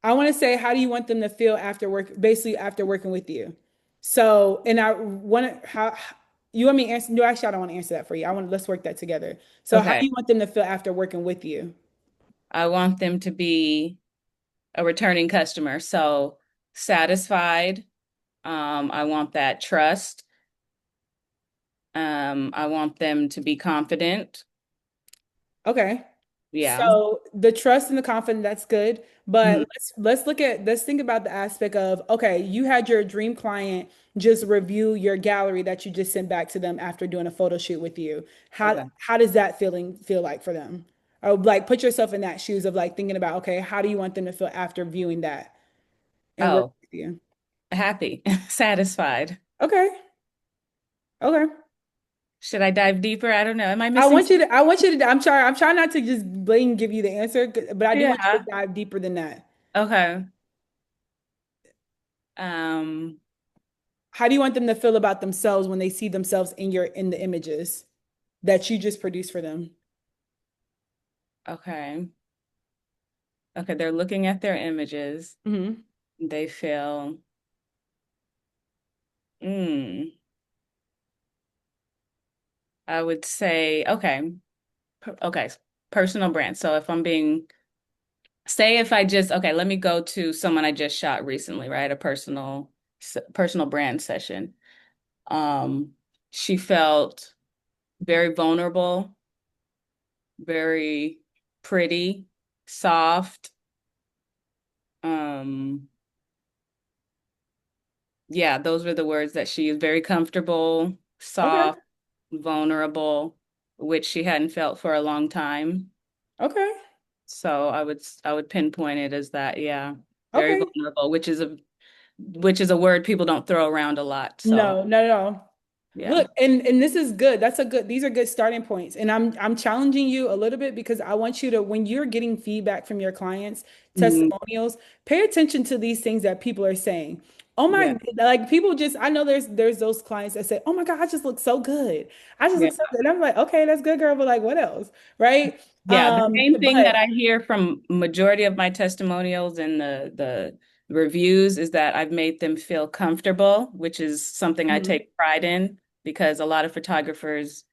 I want to say, how do you want them to feel after work, basically after working with you? So, and I want to how you want me to answer? No, actually, I don't want to answer that for you. Let's work that together. So, how do Okay. you want them to feel after working with you? I want them to be a returning customer, so satisfied. I want that trust. I want them to be confident. Okay. Yeah. So the trust and the confidence, that's good. But Mhm. let's think about the aspect of, okay, you had your dream client just review your gallery that you just sent back to them after doing a photo shoot with you. Okay. How does that feeling feel like for them? Or like put yourself in that shoes of like thinking about, okay, how do you want them to feel after viewing that? and work Oh, with you? happy, satisfied. Okay. Okay. Should I dive deeper? I don't know. Am I I missing want something? you to, I want you to, I'm trying not to just blatant give you the answer, but I do want you to Yeah. dive deeper than that. Okay. Um, How do you want them to feel about themselves when they see themselves in the images that you just produced for them? okay. Okay, they're looking at their images. Hmm. They feel, mm, I would say, okay, okay, personal brand. So if I'm being, say if I just, okay, let me go to someone I just shot recently, right? A personal brand session. Um, she felt very vulnerable, very pretty, soft. Um, yeah, those were the words that she used. Very comfortable, Okay. soft, vulnerable, which she hadn't felt for a long time. Okay. So I would pinpoint it as that, yeah. Very Okay. vulnerable, which is a word people don't throw around a lot. So No, no, no. yeah. Look, and this is good. These are good starting points. And I'm challenging you a little bit because I want you to, when you're getting feedback from your clients, Mhm. testimonials, pay attention to these things that people are saying. Oh Yeah. my, like people just, I know there's those clients that say, "Oh my God, I just look so good. I just Yeah. look so good." And I'm like, okay, that's good, girl, but like what else? Right? Yeah, the main thing that But I hear from majority of my testimonials and the reviews is that I've made them feel comfortable, which is something I mhm, take pride in because a lot of photographers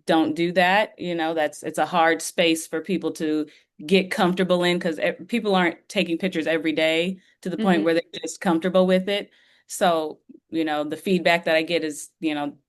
don't do that. It's a hard space for people to get comfortable in because people aren't taking pictures every day to the point mhm, where they're just comfortable with it. So, the feedback that I get is,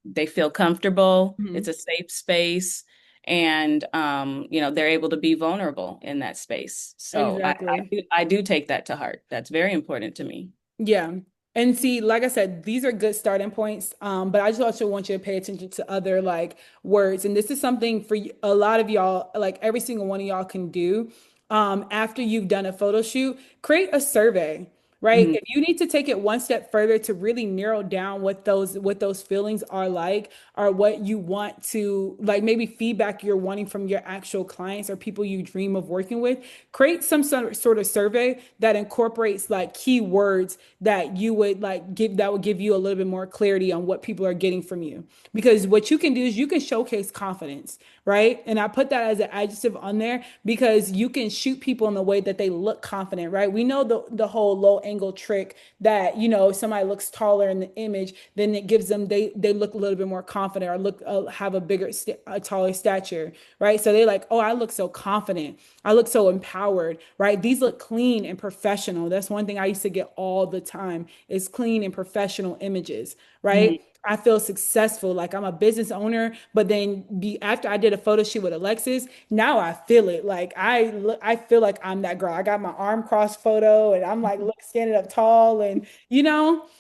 they feel comfortable, it's mhm. a safe space, and they're able to be vulnerable in that space. So I, I Exactly. do, I do take that to heart. That's very important to me. Yeah. And see, like I said, these are good starting points. But I just also want you to pay attention to other like words. And this is something for a lot of y'all, like every single one of y'all can do. After you've done a photo shoot, create a survey, right? Mhm. If you need to take it one step further to really narrow down what those feelings are like, or what you want to like maybe feedback you're wanting from your actual clients or people you dream of working with, create some sort of survey that incorporates like keywords that you would like give that would give you a little bit more clarity on what people are getting from you. Because what you can do is you can showcase confidence, right? And I put that as an adjective on there because you can shoot people in the way that they look confident, right? We know the whole low angle trick that if somebody looks taller in the image, then it gives them they look a little bit more confident or look have a taller stature, right? So they're like, oh, I look so confident, I look so empowered, right? These look clean and professional. That's one thing I used to get all the time is clean and professional images, Mhm. right? I feel successful, like I'm a business owner, but then after I did a photo shoot with Alexis, now I feel it. Like I feel like I'm that girl. I got my arm crossed photo, and I'm like look standing up tall, and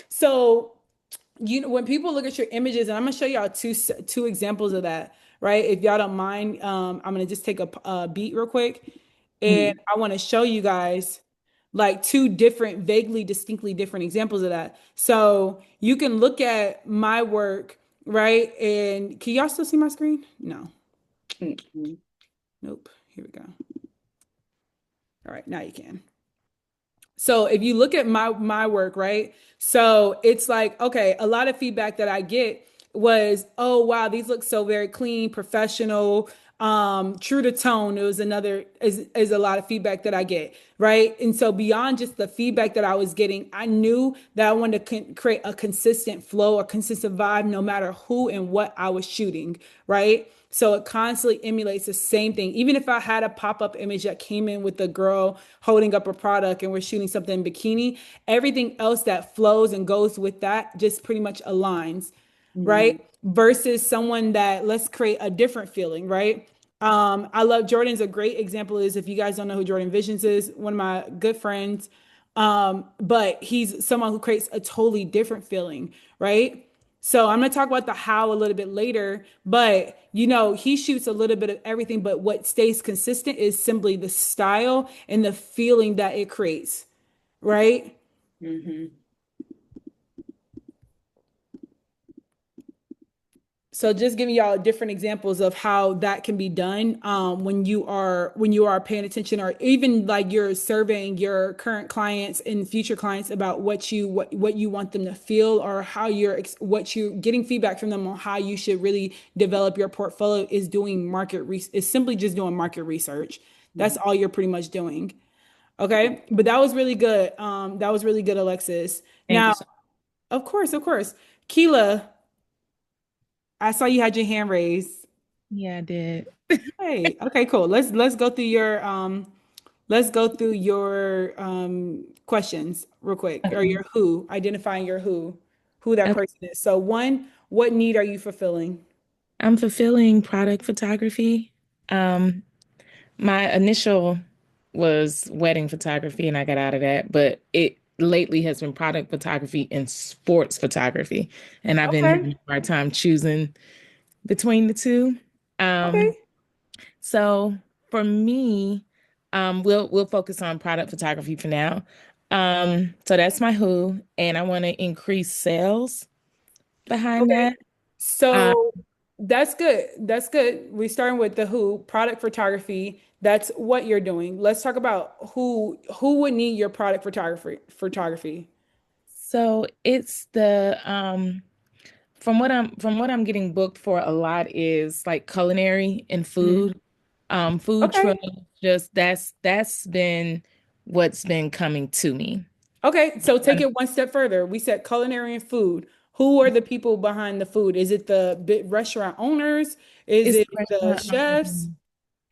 so when people look at your images, and I'm gonna show y'all two examples of that, right? If y'all don't mind, I'm gonna just take a beat real quick, and Mhm. I want to show you guys like two different, vaguely, distinctly different examples of that. So you can look at my work, right? And can y'all still see my screen? No, Mhm. nope. Here we go. All right, now you can. So if you look at my work, right? So it's like, okay, a lot of feedback that I get was, oh wow, these look so very clean, professional, true to tone. It was another is a lot of feedback that I get, right? And so beyond just the feedback that I was getting, I knew that I wanted to create a consistent flow, a consistent vibe, no matter who and what I was shooting, right? So it constantly emulates the same thing. Even if I had a pop-up image that came in with a girl holding up a product and we're shooting something in bikini, everything else that flows and goes with that just pretty much aligns, right? Mhm. Versus someone that let's create a different feeling, right? I love Jordan's a great example is if you guys don't know who Jordan Visions is, one of my good friends. But he's someone who creates a totally different feeling, right? So I'm going to talk about the how a little bit later, but he shoots a little bit of everything, but what stays consistent is simply the style and the feeling that it creates, right? Hmm. So just giving y'all different examples of how that can be done when you are paying attention, or even like you're surveying your current clients and future clients about what you want them to feel, or how what you're getting feedback from them on how you should really develop your portfolio, is doing is simply just doing market research. That's all you're pretty much doing. Okay, but that was really good. That was really good, Alexis. Thank you Now, so of course, Keela, I saw you had your hand raised. Yeah, I did. Hey, okay, cool. Let's go through your questions real quick, or Okay. your who, identifying your who that Okay. person is. So one, what need are you fulfilling? I'm fulfilling product photography. Um, my initial was wedding photography and I got out of that, but it lately has been product photography and sports photography. And I've been Okay, having a hard time choosing between the two. okay, Um, so for me, we'll focus on product photography for now. So that's my who, and I want to increase sales behind okay. that. Um, So that's good. That's good. We're starting with the who, product photography. That's what you're doing. Let's talk about who would need your product photography. so it's the from what I'm getting booked for a lot is like culinary and Mhm. food. Food Okay. trucks, just that's been what's been coming to me. Okay, so take it one step further. We said culinary and food. Who are the people behind the food? Is it the big restaurant owners? Is It's it the the restaurant chefs? owners.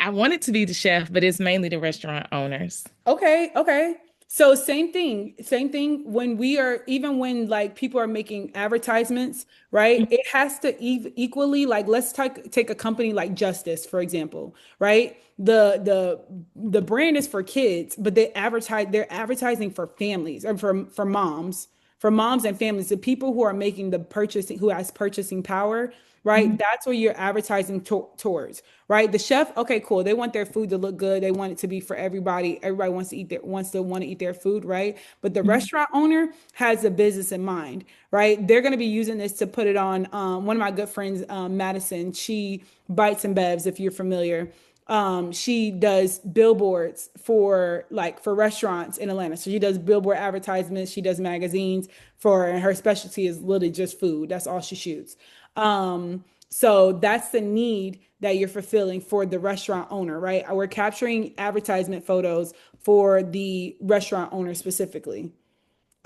I want it to be the chef, but it's mainly the restaurant owners. Okay, okay. So same thing when we are, even when like people are making advertisements, right? It has to equally, like, let's take a company like Justice, for example, right? The brand is for kids, but they're advertising for families, or for moms and families, the people who are making the purchasing, who has purchasing power, right? Mhm. That's what you're advertising towards, right? The chef, okay, cool. They want their food to look good. They want it to be for everybody. Everybody wants to eat their food, right? But the Mhm. restaurant owner has a business in mind, right? They're going to be using this to put it on. One of my good friends, Madison, she Bites and Bevs, if you're familiar. She does billboards for restaurants in Atlanta. So she does billboard advertisements, she does magazines and her specialty is literally just food. That's all she shoots. So that's the need that you're fulfilling for the restaurant owner, right? We're capturing advertisement photos for the restaurant owner specifically.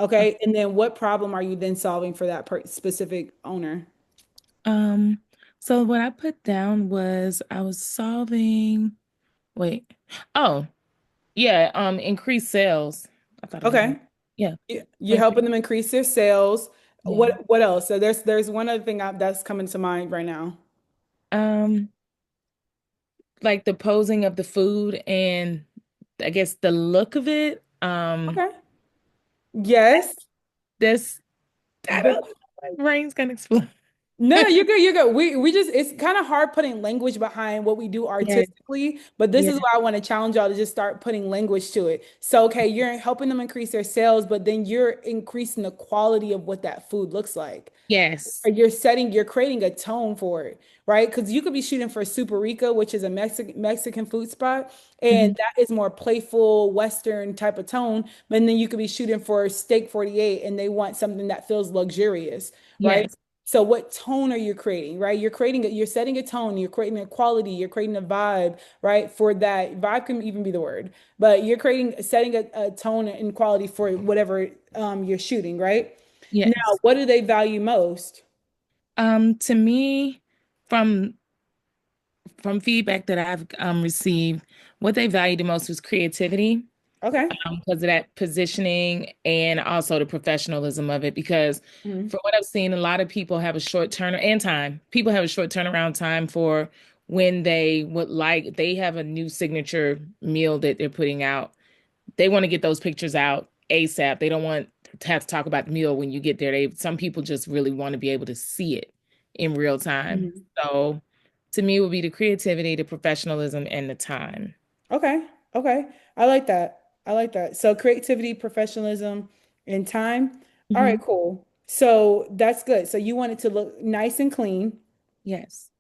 Okay. Okay. And then what problem are you then solving for that specific owner? Um, so what I put down was I was solving, wait. Oh, yeah, increase sales. I thought I had one. Okay. Yeah. You're Increase, helping them increase their sales. yeah. What else? So there's one other thing that's coming to mind right now. Um, like the posing of the food and I guess the look of it. Okay. Yes. This I But don't know. My brain's gonna explode. no, you're good. You're good. We just, it's kind of hard putting language behind what we do Yeah, artistically, but this yeah, is why I want to challenge y'all to just start putting language to it. So, okay, you're helping them increase their sales, but then you're increasing the quality of what that food looks like. yes. Or you're creating a tone for it, right? Because you could be shooting for Super Rica, which is a Mexican food spot, and Mhm. that is more playful Western type of tone. But then you could be shooting for Steak 48, and they want something that feels luxurious, right? Yes, So what tone are you creating, right? You're setting a tone, you're creating a quality, you're creating a vibe, right? For that vibe can even be the word, but you're setting a tone and quality for whatever you're shooting, right? Now, yes. what do they value most? To me, from feedback that I've received, what they value the most was creativity, Okay. because of that positioning and also the professionalism of it. Because Mhm. for what I've seen, a lot of people have a short turn and time. People have a short turnaround time for when they have a new signature meal that they're putting out. They want to get those pictures out ASAP. They don't want to have to talk about the meal when you get there. Some people just really want to be able to see it in real time. Mhm. So to me, it would be the creativity, the professionalism, and the time. Okay. Okay. I like that. I like that. So creativity, professionalism, In time? All right, Hmm. cool. So that's good. So you want it to look nice and clean, Yes.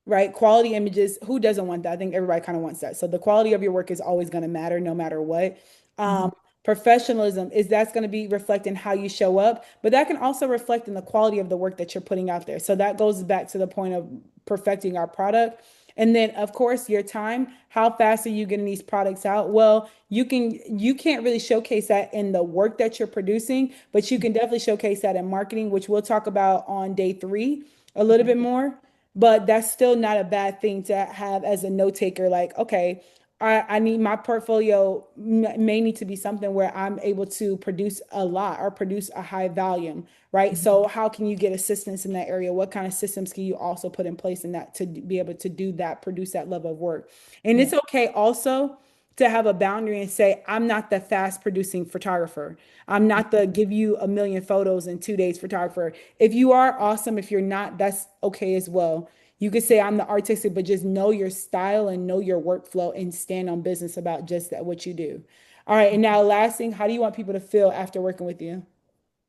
right? Quality images. Who doesn't want that? I think everybody kind of wants that. So the quality of your work is always going to matter no matter what. Hmm. Professionalism is that's going to be reflecting how you show up, but that can also reflect in the quality of the work that you're putting out there. So that goes back to the point of perfecting our product. And then of course your time, how fast are you getting these products out? Well, you can't really showcase that in the work that you're producing, but you can definitely showcase that in marketing, which we'll talk about on day 3 a little Okay. bit more. But that's still not a bad thing to have as a note taker. Like, okay, I need my portfolio may need to be something where I'm able to produce a lot or produce a high volume, right? Mhm. So how can you get assistance in that area? What kind of systems can you also put in place in that to be able to do that, produce that level of work? And Yeah. it's okay also to have a boundary and say, I'm not the fast producing photographer. I'm not the give you a million photos in 2 days photographer. If you are awesome, if you're not, that's okay as well. You could say I'm the artistic, but just know your style and know your workflow and stand on business about just that, what you do. All right. And now last thing, how do you want people to feel after working with you?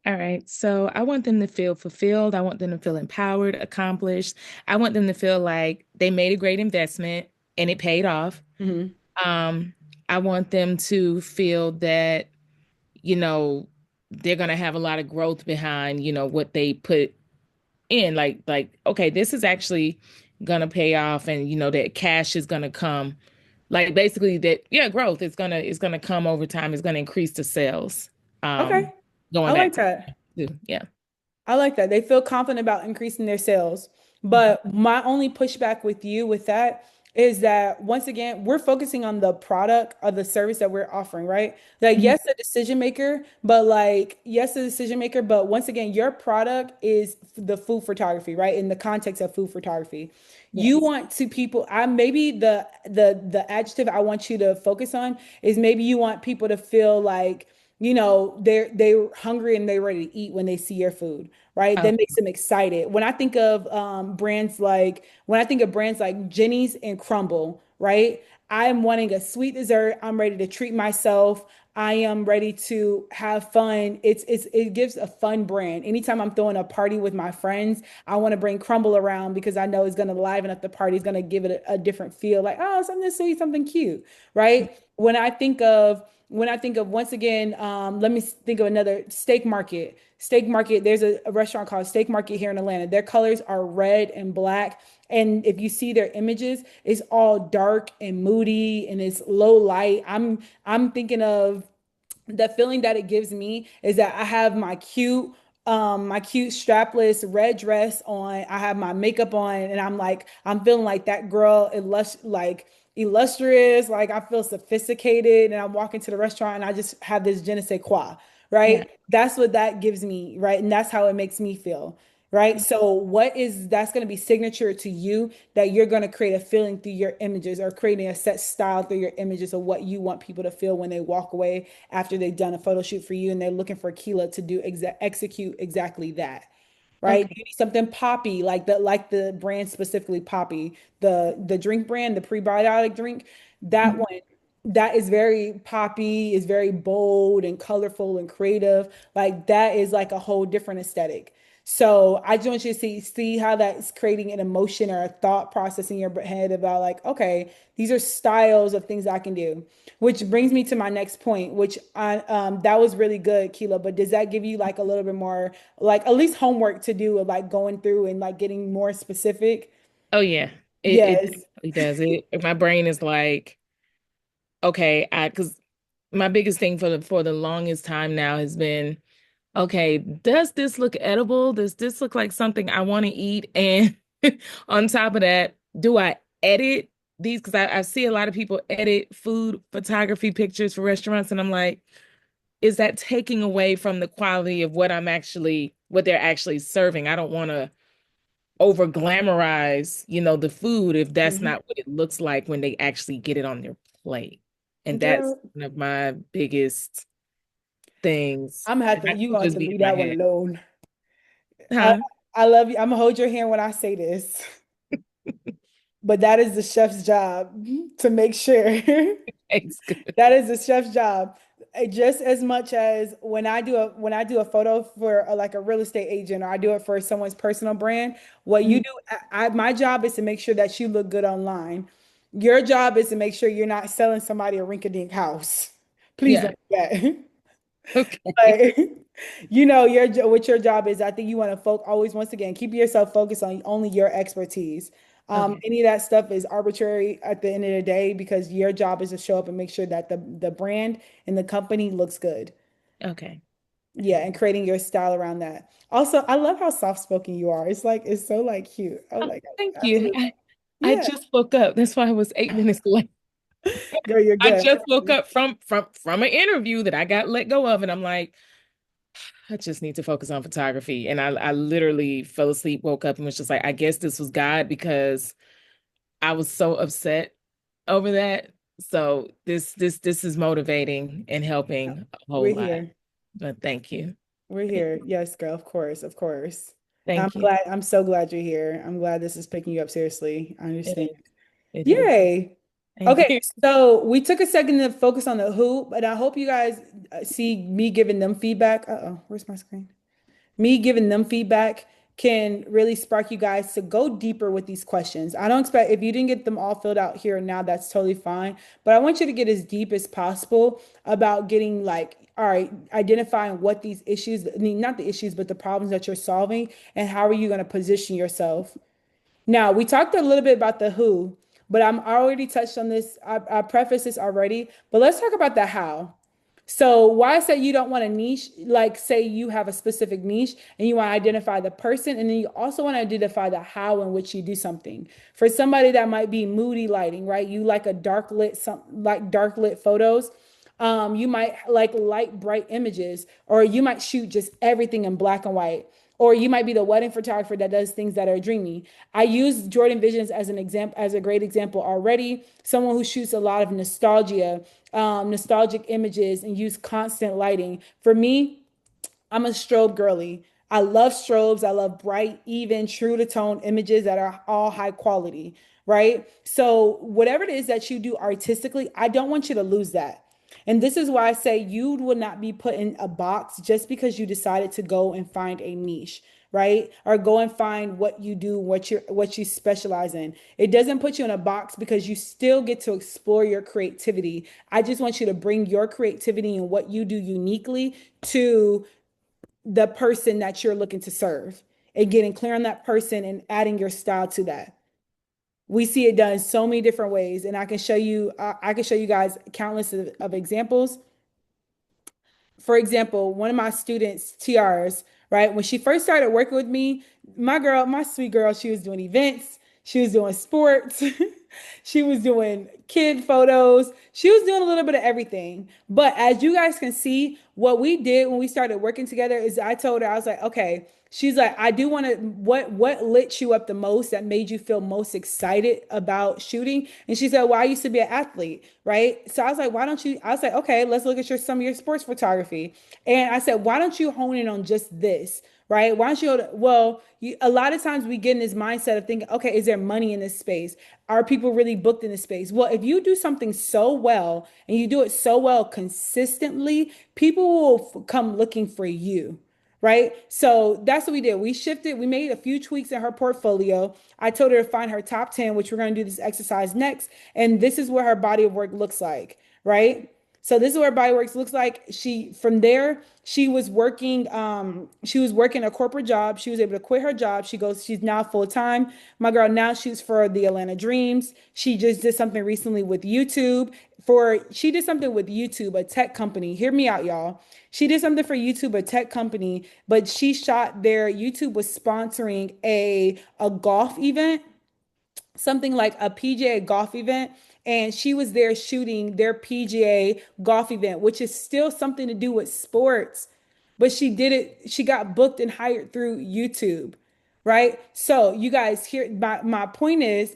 All right. So I want them to feel fulfilled. I want them to feel empowered, accomplished. I want them to feel like they made a great investment and it paid off. Hmm. Um, I want them to feel that, you know, they're gonna have a lot of growth behind, what they put in. Like, okay, this is actually gonna pay off and that cash is gonna come. Like basically that, yeah, growth is gonna come over time, it's gonna increase the sales. Okay. I Going back like to that. yeah. I like that. They feel confident about increasing their sales. Mhm. But my only pushback with you with that is that once again, we're focusing on the product or the service that we're offering, right? Like, Mhm. yes, the decision maker, but like, yes, the decision maker, but once again, your product is the food photography, right? In the context of food photography. You Yes. want to people, I maybe the adjective I want you to focus on is maybe you want people to feel like they're hungry and they're ready to eat when they see your food, right? Oh, That makes them excited. When I think of brands like Jenny's and Crumble, right? I'm wanting a sweet dessert. I'm ready to treat myself. I am ready to have fun. It gives a fun brand. Anytime I'm throwing a party with my friends, I want to bring Crumble around because I know it's going to liven up the party. It's going to give it a different feel, like, oh, something sweet, something cute, right? When I think of once again, let me think of another steak market. Steak market. There's a restaurant called Steak Market here in Atlanta. Their colors are red and black, and if you see their images, it's all dark and moody and it's low light. I'm thinking of the feeling that it gives me is that I have my cute strapless red dress on. I have my makeup on, and I'm feeling like that girl, illustrious. Like I feel sophisticated, and I'm walking to the restaurant, and I just have this je ne sais quoi, yeah. right? That's what that gives me, right? And that's how it makes me feel. Right. So that's going to be signature to you that you're going to create a feeling through your images or creating a set style through your images of what you want people to feel when they walk away after they've done a photo shoot for you and they're looking for Keela to execute exactly that. Right. Okay. You need something poppy like the brand specifically poppy, the drink brand, the prebiotic drink, that Mhm. one. That is very poppy, is very bold and colorful and creative. Like that is like a whole different aesthetic. So I just want you to see how that's creating an emotion or a thought process in your head about like, okay, these are styles of things I can do. Which brings me to my next point, which I that was really good, Keela. But does that give you like a little bit more, like at least homework to do of like going through and like getting more specific? Oh yeah. It Yes. definitely does. My brain is like, okay, because my biggest thing for the longest time now has been, okay, does this look edible? Does this look like something I want to eat? And on top of that, do I edit these? Because I see a lot of people edit food photography pictures for restaurants, and I'm like, is that taking away from the quality of what they're actually serving? I don't want to over glamorize, the food if that's Mhm. not what it looks like when they actually get it on their plate. And that's Girl, one of my biggest things. I'm gonna have And to I you keep gonna have just to beating leave my that one head. alone. I Huh? I love you. I'm gonna hold your hand when I say this, but that is the chef's job to make sure. It's good. That is the chef's job. just as much as when I do a photo for like a real estate agent, or I do it for someone's personal brand, what you Mhm. do, my job is to make sure that you look good online. Your job is to make sure you're not selling somebody a rink-a-dink house. Please Yeah. don't do that. Okay. Like, what your job is. I think you want to always, once again, keep yourself focused on only your expertise. Okay. Any of that stuff is arbitrary at the end of the day because your job is to show up and make sure that the brand and the company looks good. Okay. Yeah, and creating your style around that. Also, I love how soft spoken you are. It's so like cute. Oh Oh, my God. thank you. Absolutely. I Yeah, just woke up. That's why I was 8 minutes late. girl, you're I good. just woke up from an interview that I got let go of, and I'm like, I just need to focus on photography. And I literally fell asleep, woke up, and was just like, I guess this was God because I was so upset over that. So this is motivating and helping a whole We're lot. here. But thank you. We're Thank, here. Yes, girl. Of course. Of course. I'm thank you. glad. I'm so glad you're here. I'm glad this is picking you up seriously. I It understand. is. It is. Yay. Thank Okay, you. so we took a second to focus on the who, but I hope you guys see me giving them feedback. Uh-oh, where's my screen? Me giving them feedback can really spark you guys to go deeper with these questions. I don't expect if you didn't get them all filled out here and now, that's totally fine. But I want you to get as deep as possible about getting like, all right, identifying what these issues, I mean, not the issues, but the problems that you're solving and how are you going to position yourself. Now, we talked a little bit about the who, but I'm already touched on this. I prefaced this already, but let's talk about the how. So, why I say you don't want a niche, like say you have a specific niche and you want to identify the person, and then you also want to identify the how in which you do something. For somebody that might be moody lighting, right? You like a dark lit, some like dark lit photos. You might like light, bright images, or you might shoot just everything in black and white. Or you might be the wedding photographer that does things that are dreamy. I use Jordan Visions as an example, as a great example already. Someone who shoots a lot of nostalgia, nostalgic images, and use constant lighting. For me, I'm a strobe girly. I love strobes. I love bright, even, true to tone images that are all high quality, right? So, whatever it is that you do artistically, I don't want you to lose that. And this is why I say you will not be put in a box just because you decided to go and find a niche, right? Or go and find what you do, what you specialize in. It doesn't put you in a box because you still get to explore your creativity. I just want you to bring your creativity and what you do uniquely to the person that you're looking to serve and getting clear on that person and adding your style to that. We see it done so many different ways, and I can show you guys countless of examples. For example, one of my students, TRs, right, when she first started working with me, my sweet girl, she was doing events, she was doing sports, she was doing kid photos, she was doing a little bit of everything. But as you guys can see, what we did when we started working together is I told her, I was like, okay, she's like, I do want to, what lit you up the most that made you feel most excited about shooting? And she said, well, I used to be an athlete, right? So I was like, why don't you, I was like, okay, let's look at some of your sports photography. And I said, why don't you hone in on just this? Right? Why don't you? Well, a lot of times we get in this mindset of thinking, okay, is there money in this space? Are people really booked in this space? Well, if you do something so well and you do it so well consistently, people will come looking for you, right? So that's what we did. We shifted, we made a few tweaks in her portfolio. I told her to find her top 10, which we're going to do this exercise next. And this is what her body of work looks like, right? So this is where body works looks like. She from there, she was working a corporate job. She was able to quit her job. She's now full-time. My girl now shoots for the Atlanta Dreams. She just did something recently with YouTube. She did something with YouTube, a tech company. Hear me out, y'all. She did something for YouTube, a tech company, but she shot there. YouTube was sponsoring a golf event, something like a PGA golf event, and she was there shooting their PGA golf event, which is still something to do with sports, but she did it, she got booked and hired through YouTube, right? So you guys here, my point is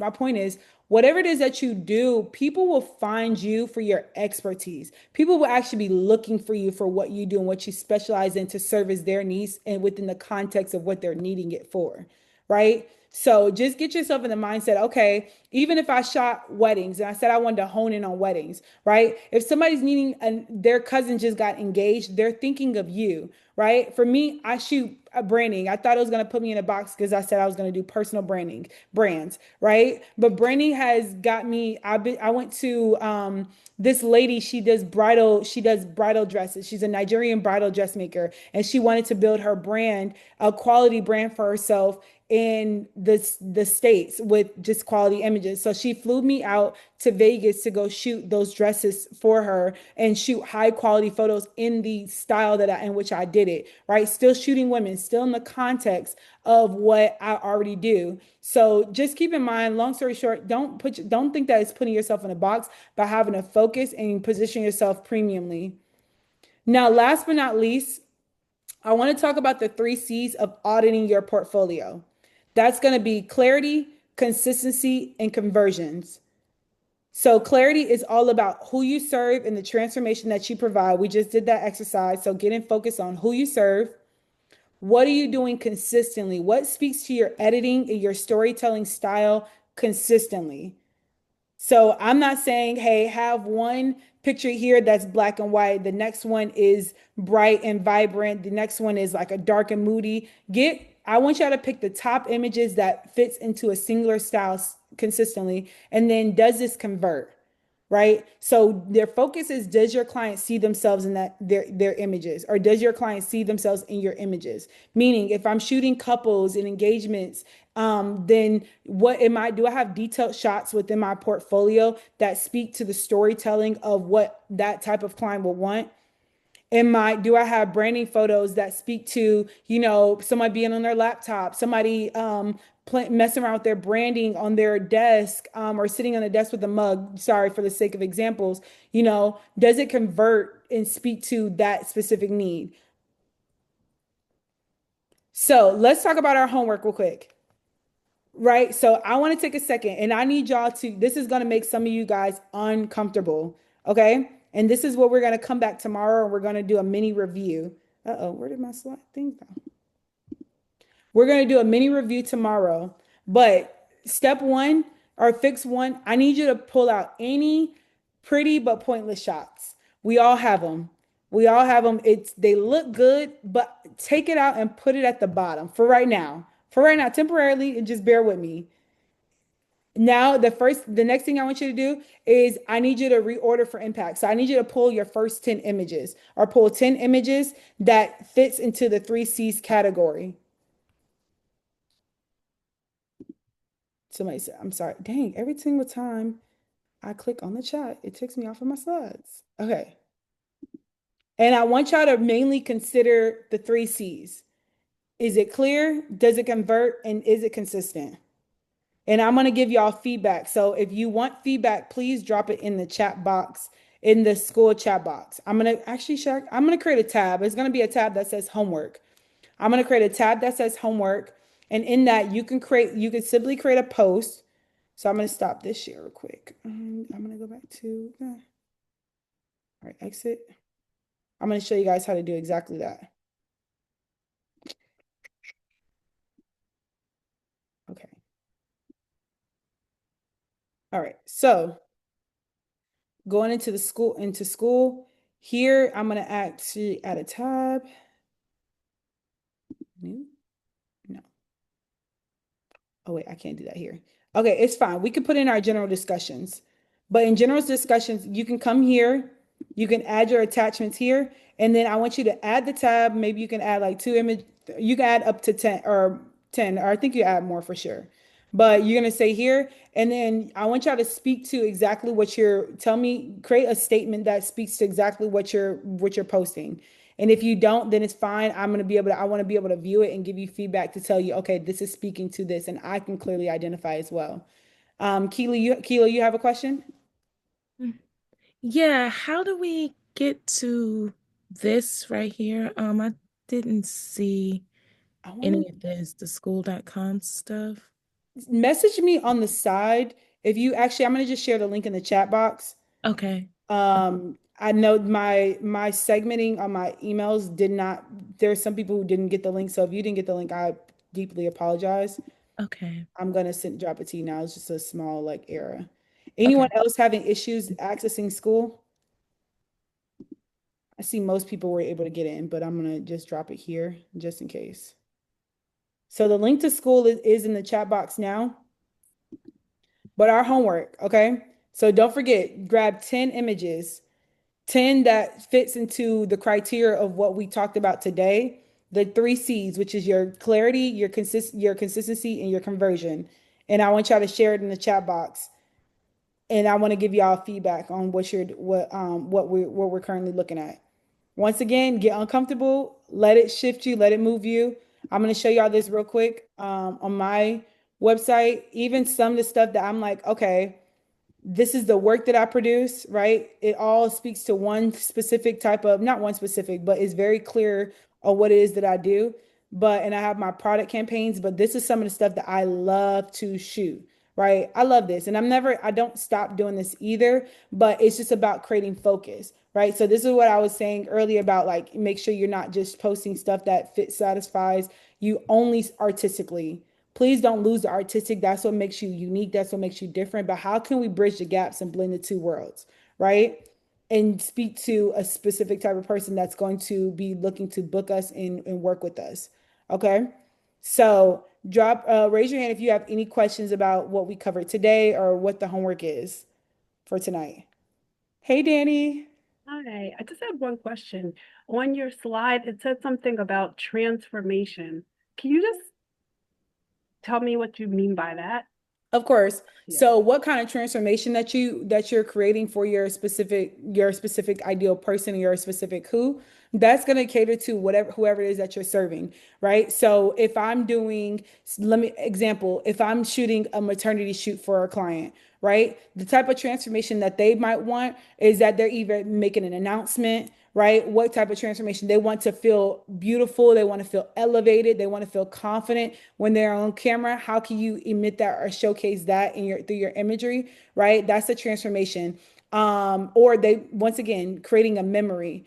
whatever it is that you do, people will find you for your expertise. People will actually be looking for you for what you do and what you specialize in to service their needs and within the context of what they're needing it for, right? So just get yourself in the mindset, okay, even if I shot weddings and I said I wanted to hone in on weddings, right? If somebody's needing their cousin just got engaged, they're thinking of you, right? For me, I shoot a branding. I thought it was going to put me in a box because I said I was going to do personal branding, brands, right? But branding has got me. I went to this lady. She does bridal dresses. She's a Nigerian bridal dressmaker, and she wanted to build her brand, a quality brand for herself in the states with just quality images. So she flew me out to Vegas to go shoot those dresses for her and shoot high quality photos in the style in which I did it, right? Still shooting women, still in the context of what I already do. So just keep in mind, long story short, don't think that it's putting yourself in a box by having a focus and position yourself premiumly. Now, last but not least, I want to talk about the 3 C's of auditing your portfolio. That's going to be clarity, consistency, and conversions. So, clarity is all about who you serve and the transformation that you provide. We just did that exercise. So, getting focused on who you serve. What are you doing consistently? What speaks to your editing and your storytelling style consistently? So I'm not saying, hey, have one picture here that's black and white. The next one is bright and vibrant. The next one is like a dark and moody. I want y'all to pick the top images that fits into a singular style consistently. And then does this convert? Right? So their focus is, does your client see themselves in their images, or does your client see themselves in your images? Meaning, if I'm shooting couples and engagements, then what am I do I have detailed shots within my portfolio that speak to the storytelling of what that type of client will want? Do I have branding photos that speak to, somebody being on their laptop, somebody messing around with their branding on their desk, or sitting on a desk with a mug? Sorry for the sake of examples. Does it convert and speak to that specific need? So let's talk about our homework real quick. Right. So I want to take a second, and I need y'all this is going to make some of you guys uncomfortable. Okay. And this is what we're going to come back tomorrow, and we're going to do a mini review. Uh-oh, where did my slide thing go? We're going to do a mini review tomorrow. But step one, or fix one, I need you to pull out any pretty but pointless shots. We all have them. We all have them. They look good, but take it out and put it at the bottom for right now. For right now, temporarily, and just bear with me. Now, the next thing I want you to do is I need you to reorder for impact. So I need you to pull your first 10 images, or pull 10 images that fits into the 3 C's category. Somebody said, I'm sorry. Dang, every single time I click on the chat, it takes me off of my slides. Okay. And I want y'all to mainly consider the 3 C's. Is it clear? Does it convert? And is it consistent? And I'm going to give y'all feedback. So if you want feedback, please drop it in the chat box, in the school chat box. I'm going to actually check. I'm going to create a tab. It's going to be a tab that says homework. I'm going to create a tab that says homework. And in that, you can simply create a post. So I'm going to stop this share real quick. I'm going to go back to, all right, exit. I'm going to show you guys how to do exactly that. Okay. All right. So going into school here, I'm going to actually add a tab. New? No. Oh, wait, I can't do that here. Okay, it's fine. We can put in our general discussions. But in general discussions, you can come here, you can add your attachments here, and then I want you to add the tab. Maybe you can add like you can add up to 10, or I think you add more for sure. But you're gonna say here, and then I want y'all to speak to exactly create a statement that speaks to exactly what you're posting. And if you don't, then it's fine. I want to be able to view it and give you feedback to tell you, okay, this is speaking to this, and I can clearly identify as well. Keela, you have a question? Yeah, how do we get to this right here? I didn't see I want any of the school.com stuff. to message me on the side. I'm going to just share the link in the chat box. Okay. I know my segmenting on my emails did not, there's some people who didn't get the link. So if you didn't get the link, I deeply apologize. Okay. I'm gonna send drop it to you now. It's just a small like error. Anyone Okay. else having issues accessing school? I see most people were able to get in, but I'm gonna just drop it here just in case. So the link to school is in the chat box now, but our homework, okay? So don't forget, grab 10 images, 10 that fits into the criteria of what we talked about today. The three C's, which is your clarity, your consistency, and your conversion. And I want y'all to share it in the chat box. And I want to give y'all feedback on what we're currently looking at. Once again, get uncomfortable, let it shift you, let it move you. I'm going to show y'all this real quick on my website. Even some of the stuff that I'm like, okay, this is the work that I produce, right? It all speaks to one specific type of, not one specific, but it's very clear on what it is that I do. But, and I have my product campaigns, but this is some of the stuff that I love to shoot, right? I love this. And I don't stop doing this either, but it's just about creating focus, right? So this is what I was saying earlier about like, make sure you're not just posting stuff that fit satisfies you only artistically. Please don't lose the artistic. That's what makes you unique. That's what makes you different. But how can we bridge the gaps and blend the two worlds, right? And speak to a specific type of person that's going to be looking to book us and work with us. Okay. So raise your hand if you have any questions about what we covered today or what the homework is for tonight. Hey, Danny. Hi, I just had one question. On your slide, it said something about transformation. Can you just tell me what you mean by that? Of course. Yeah. So what kind of transformation that you're creating for your specific ideal person, your specific who, that's going to cater to whatever whoever it is that you're serving, right? So if I'm doing, let me example, if I'm shooting a maternity shoot for a client, right? The type of transformation that they might want is that they're either making an announcement, right? What type of transformation? They want to feel beautiful, they want to feel elevated, they want to feel confident when they're on camera. How can you emit that or showcase that in your through your imagery, right? That's a transformation. Or they once again creating a memory.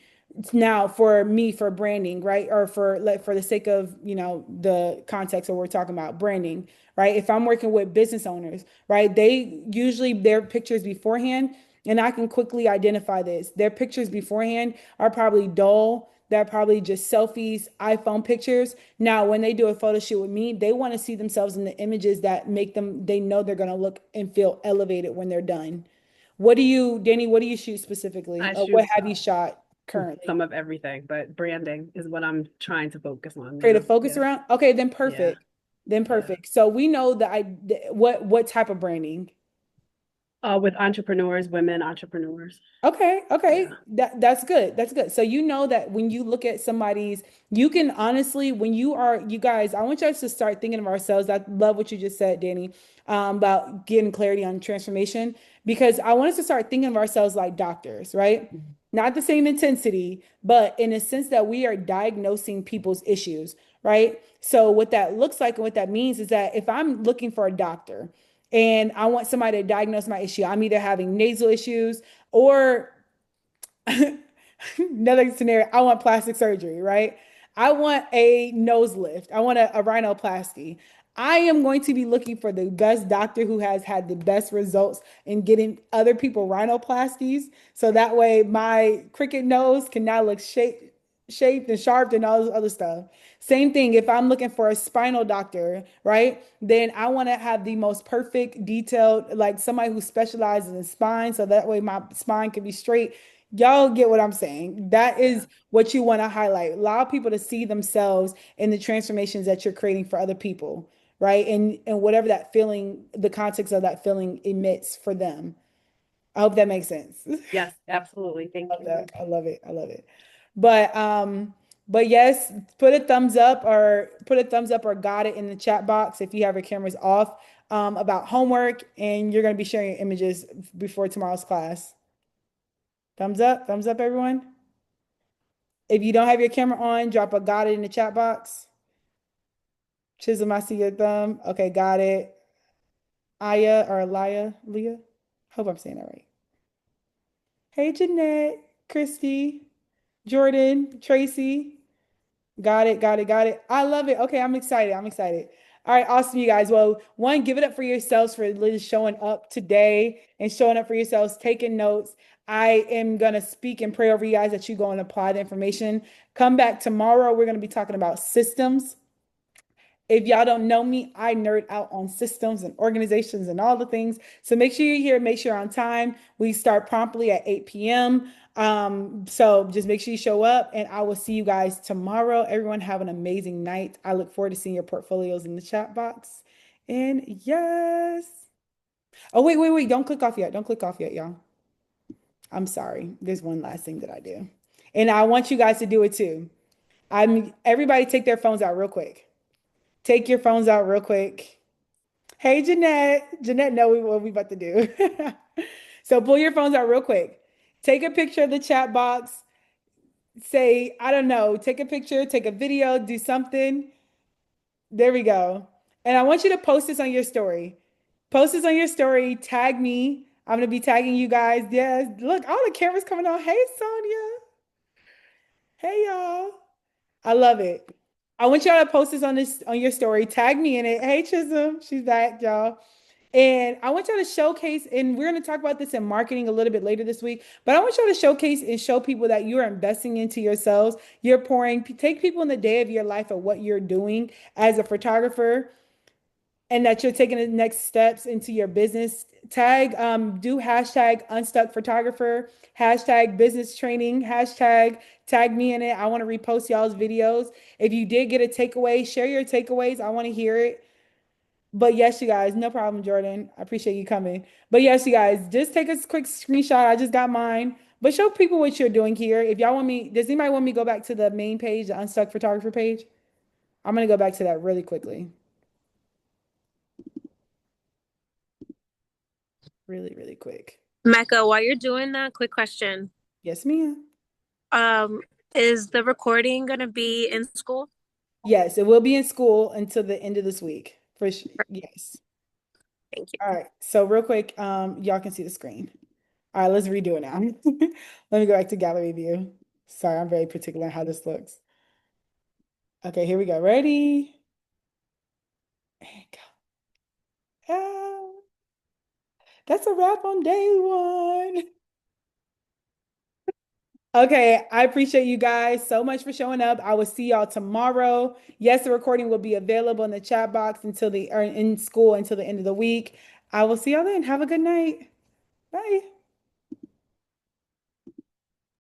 Now for me for branding, right? Or for like for the sake of, the context of what we're talking about, branding, right? If I'm working with business owners, right? They usually their pictures beforehand, and I can quickly identify this. Their pictures beforehand are probably dull. They're probably just selfies, iPhone pictures. Now, when they do a photo shoot with me, they want to see themselves in the images that make them, they know they're going to look and feel elevated when they're done. Danny, what do you shoot specifically? I Or what shoot have you shot currently? some of everything, but branding is what I'm trying to focus on Create a now. focus Yeah. around? Okay, then Yeah. perfect. Then Yeah. perfect. So we know that what type of branding? With entrepreneurs, women entrepreneurs. Okay, okay. Yeah. That's good. That's good. So you know that when you look at somebody's, you can honestly, when you guys, I want you guys to start thinking of ourselves. I love what you just said, Danny, about getting clarity on transformation, because I want us to start thinking of ourselves like doctors, right? Not the same intensity, but in a sense that we are diagnosing people's issues, right? So what that looks like and what that means is that if I'm looking for a doctor, and I want somebody to diagnose my issue. I'm either having nasal issues or another scenario, I want plastic surgery, right? I want a nose lift. I want a rhinoplasty. I am going to be looking for the best doctor who has had the best results in getting other people rhinoplasties. So that way my cricket nose can now look shaped and sharp and all this other stuff. Same thing if I'm looking for a spinal doctor, right? Then I want to have the most perfect detailed, like somebody who specializes in spine. So that way my spine can be straight. Y'all get what I'm saying. That Yeah. is what you want to highlight. Allow people to see themselves in the transformations that you're creating for other people, right? And whatever that feeling, the context of that feeling emits for them. I hope that makes sense. Yes, absolutely. Thank Love you. that. I love it. I love it. But yes, put a thumbs up or got it in the chat box if you have your cameras off about homework and you're going to be sharing your images before tomorrow's class. Thumbs up, everyone. If you don't have your camera on, drop a got it in the chat box. Chisholm, I see your thumb. Okay, got it. Aya or Leah. Hope I'm saying that right. Hey, Jeanette, Christy, Jordan, Tracy. Got it, got it, got it. I love it. Okay, I'm excited. I'm excited. All right, awesome, you guys. Well, one, give it up for yourselves for Liz showing up today and showing up for yourselves, taking notes. I am going to speak and pray over you guys that you go and apply the information. Come back tomorrow. We're going to be talking about systems. If y'all don't know me, I nerd out on systems and organizations and all the things. So make sure you're here, make sure you're on time. We start promptly at 8 p.m. So just make sure you show up and I will see you guys tomorrow. Everyone have an amazing night. I look forward to seeing your portfolios in the chat box. And yes. Oh, wait. Don't click off yet. Don't click off yet, y'all. I'm sorry. There's one last thing that I do. And I want you guys to do it too. Everybody take their phones out real quick. Take your phones out real quick. Hey, Jeanette. Jeanette, know what we about to do. So pull your phones out real quick. Take a picture of the chat box. Say, I don't know, take a picture, take a video, do something. There we go. And I want you to post this on your story. Post this on your story. Tag me. I'm going to be tagging you guys. Yes. Look, all the cameras coming on. Hey, Sonia. Hey, y'all. I love it. I want y'all to post this on your story. Tag me in it. Hey, Chisholm. She's back, y'all. And I want y'all to showcase, and we're going to talk about this in marketing a little bit later this week, but I want y'all to showcase and show people that you're investing into yourselves. You're pouring, take people in the day of your life of what you're doing as a photographer and that you're taking the next steps into your business. Do hashtag Unstuck Photographer, hashtag business training, hashtag tag me in it. I want to repost y'all's videos. If you did get a takeaway, share your takeaways. I want to hear it. But yes, you guys, no problem, Jordan. I appreciate you coming. But yes, you guys, just take a quick screenshot. I just got mine. But show people what you're doing here. If y'all want me, does anybody want me to go back to the main page, the Unstuck Photographer page? I'm gonna go back to that really quickly. Really quick. Mecca, while you're doing that, quick question. Yes, ma'am. Um, is the recording gonna be in school? Yes, it will be in school until the end of this week. For sure. Yes. Thank you. All right. So real quick, y'all can see the screen. All right, let's redo it now. Let me go back to gallery view. Sorry, I'm very particular on how this looks. Okay, here we go. Ready? And go. Ah, that's a wrap on day one. Okay, I appreciate you guys so much for showing up. I will see y'all tomorrow. Yes, the recording will be available in the chat box or in school until the end of the week. I will see y'all then. Have a good night. Bye.